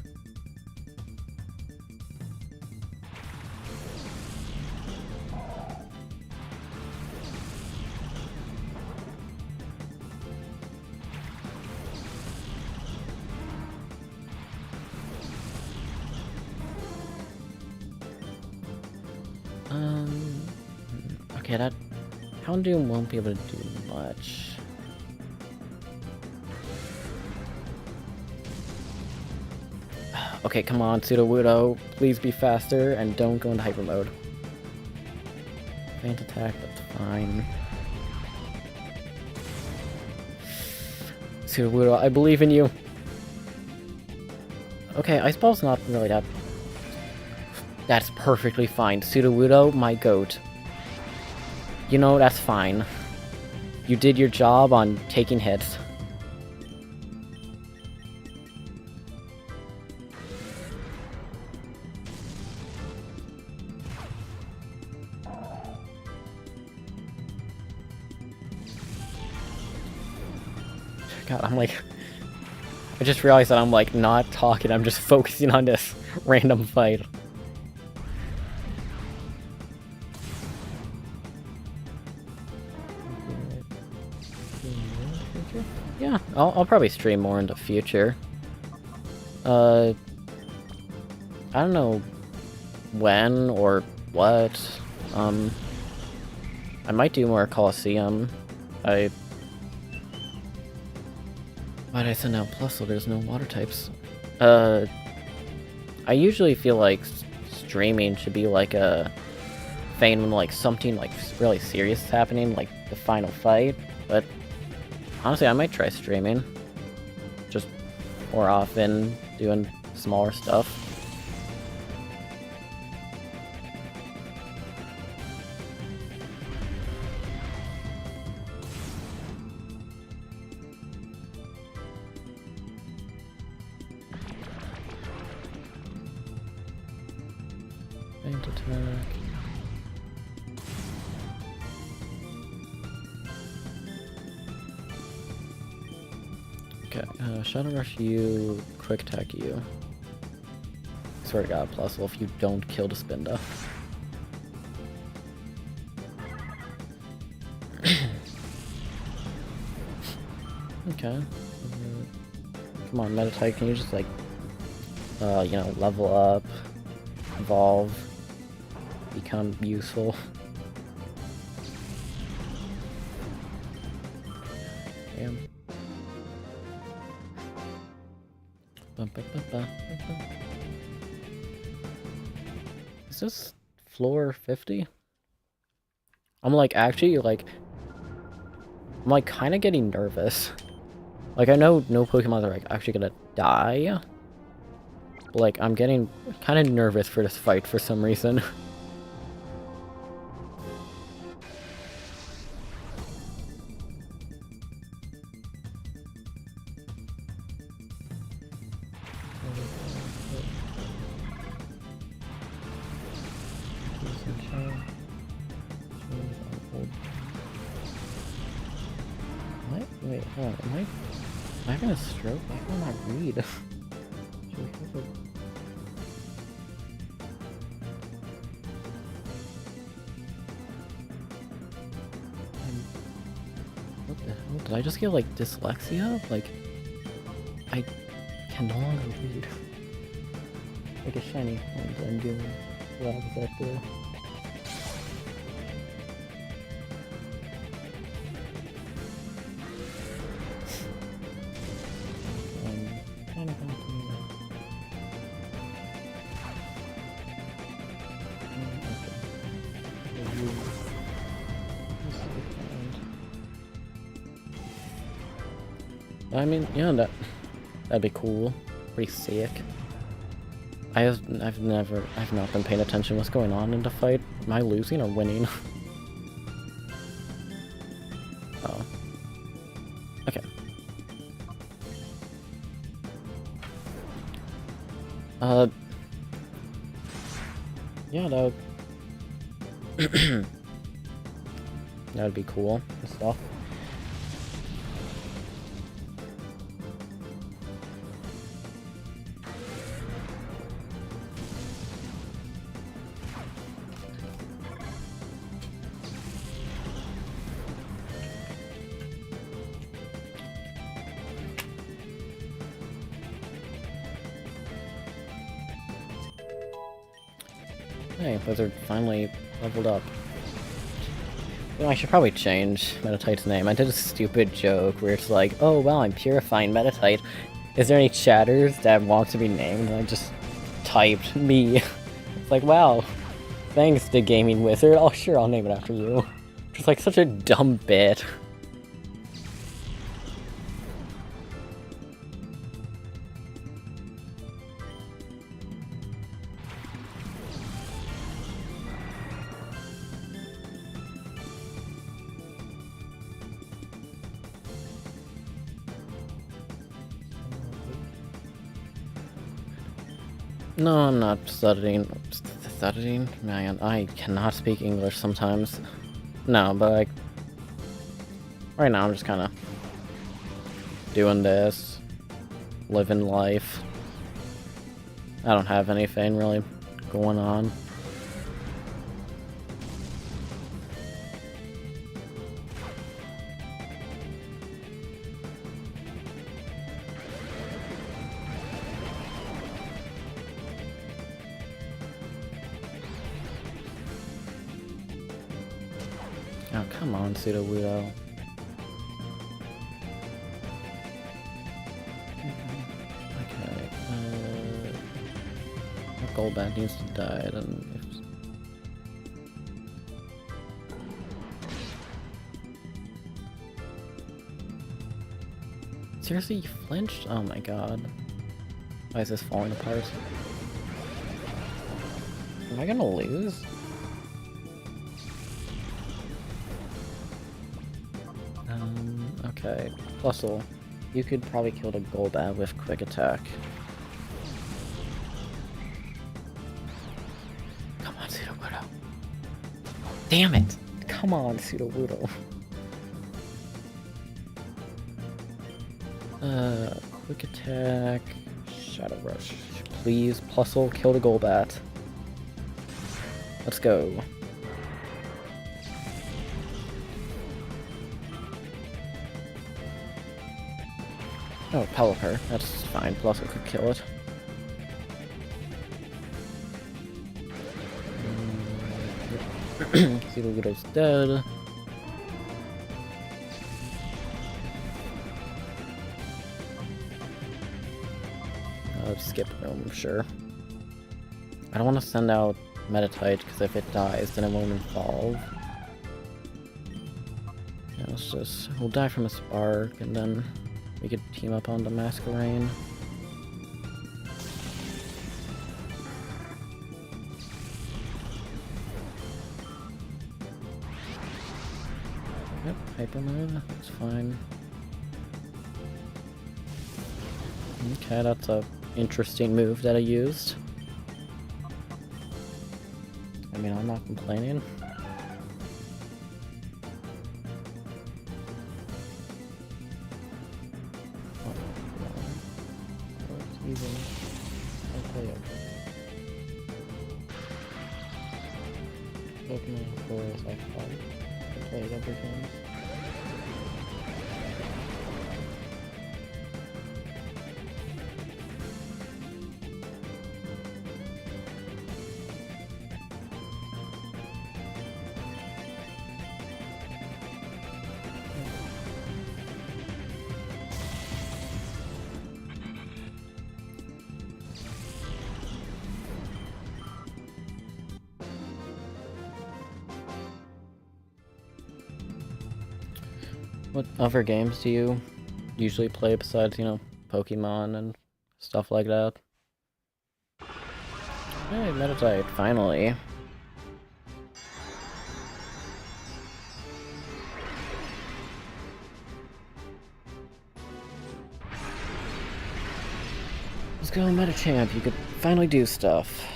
Okay, that Houndoom won't be able to do much. Okay, come on, Sudowoodo. Please be faster and don't go into hyper mode. Faint attack, that's fine. Sudowoodo, I believe in you. Okay, Ice Ball's not really that... That's perfectly fine. Sudowoodo, my goat. You know, that's fine. You did your job on taking hits. God, I'm like... I just realized that I'm, like, not talking, I'm just focusing on this random fight. Yeah, I'll probably stream more in the future. I don't know when or what. I might do more Colosseum. Why'd I send out plus so there's no water types? I usually feel like streaming should be like a thing when like something like really serious is happening, like the final fight, but honestly I might try streaming. Just more often, doing smaller stuff. Faint attack. Okay, Shadow Rush you, Quick Attack you. Swear to God, plus well if you don't kill the Spinda. Okay. Come on, Meditate, can you just like, you know, level up, evolve, become useful? Damn. Is this floor 50? I'm like, actually, like... I'm like kind of getting nervous. Like, I know no Pokemon are like actually gonna die. But, like, I'm getting kind of nervous for this fight for some reason. What? Wait, hold on. Am I having a stroke? Why can I not read? What the hell? Did I just get like dyslexia? Like, I can no longer read. Like a shiny and I'm doing what exactly. Kind of I mean, yeah, that'd be cool. Pretty sick. I've not been paying attention what's going on in the fight. Am I losing or winning? Oh. Okay. Yeah, that'd be cool and stuff. Hey, Blizzard finally leveled up. You know, I should probably change Meditite's name. I did a stupid joke where it's like, oh wow, I'm purifying Meditite. Is there any chatters that want to be named? And I just typed me. It's like, wow, thanks to Gaming Wizard. Oh sure, I'll name it after you. Just like such a dumb bit. No, I'm not studying. Studying? Man, I cannot speak English sometimes. No, but like... Right now I'm just kind of... doing this. Living life. I don't have anything really going on. Oh, come on, Pseudo-Wudo. Okay, Golbat needs to die, then... Seriously, you flinched? Oh my god. Why is this falling apart? Am I gonna lose? Okay. Fusel, you could probably kill the Golbat with Quick Attack. Come on, Pseudo-Wudo. Damn it! Come on, Pseudo-Wudo. Quick Attack... Shadow Rush. Please, Plusle, kill the Golbat. Let's go. Oh, Pelipper. That's fine. Plusle could kill it. Pseudo-Wudo's dead. Skip room, sure. I don't want to send out Meditite, because if it dies, then it won't evolve. Yeah, let's just... We'll die from a spark, and then we could team up on the Masquerain. Yep, Hyper Mode, that's fine. Okay, that's a interesting move that I used. I mean, I'm not complaining. Pokemon Forest I played everything. What other games do you usually play besides, you know, Pokemon and stuff like that? Hey, Meditite, finally. Let's go, Metachamp, you could finally do stuff.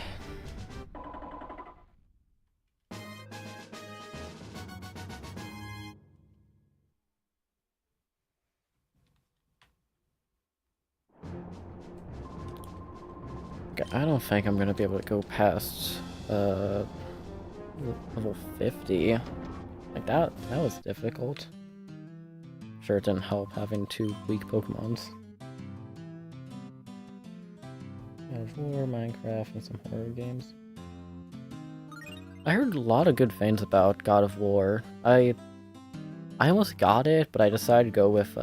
I don't think I'm gonna be able to go past level 50. Like that was difficult. Sure, it didn't help having 2 weak Pokemons. War, Minecraft, and some horror games. I heard a lot of good things about God of War. I almost got it, but I decided to go with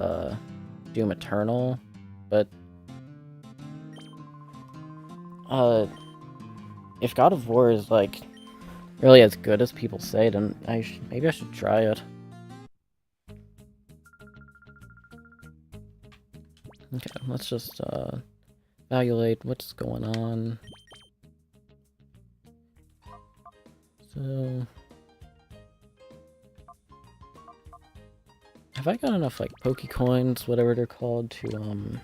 Doom Eternal. But if God of War is like really as good as people say, then maybe I should try it. Okay, let's just evaluate what's going on. So, have I got enough like Pokecoins, whatever they're called, to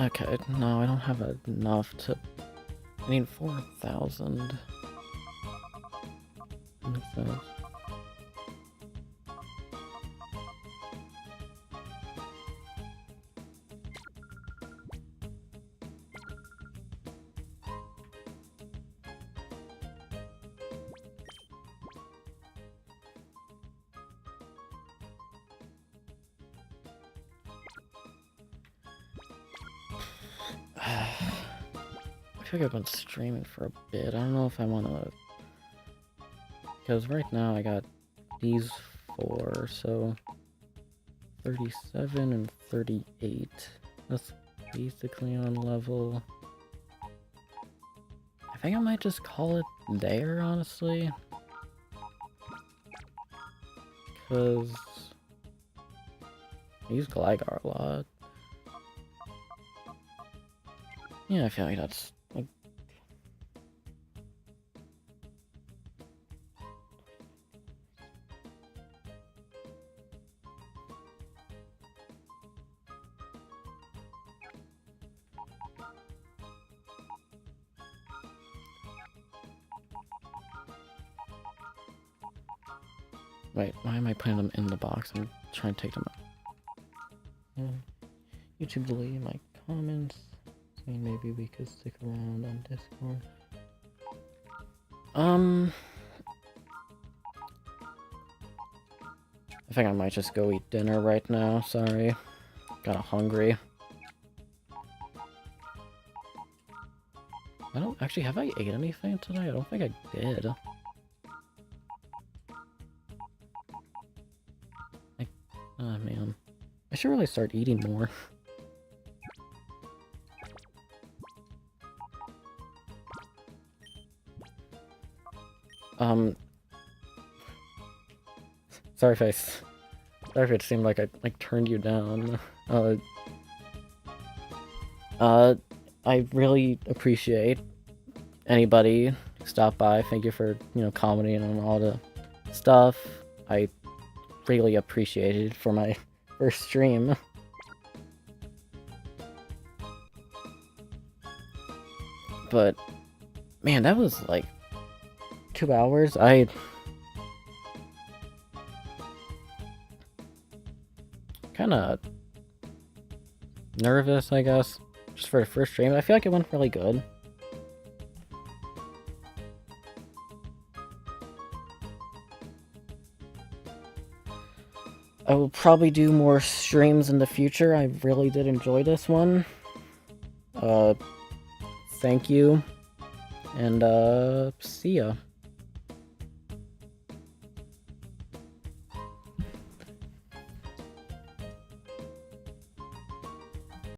okay, no, I don't have enough to... I need 4,000. Makes sense. I feel like I've been streaming for a bit. I don't know if I want to... Because right now I got these 4, so... 37 and 38. That's basically on level. I think I might just call it there, honestly. Because... I use Gligar a lot. Yeah, I feel like that's... like... Wait, why am I putting them in the box? I'm trying to take them out. YouTube deleted my comments, saying maybe we could stick around on Discord. I think I might just go eat dinner right now, sorry. got hungry. I don't actually, have I ate anything today? I don't think I did. Oh man. I should really start eating more. Sorry if it seemed like I turned you down. I really appreciate anybody who stopped by. Thank you for, commenting on all the stuff. I really appreciated it for my first stream. But man, that was like 2 hours. I kind of nervous, I guess, just for the first stream. I feel like it went really good. I will probably do more streams in the future. I really did enjoy this one. Thank you, and see ya.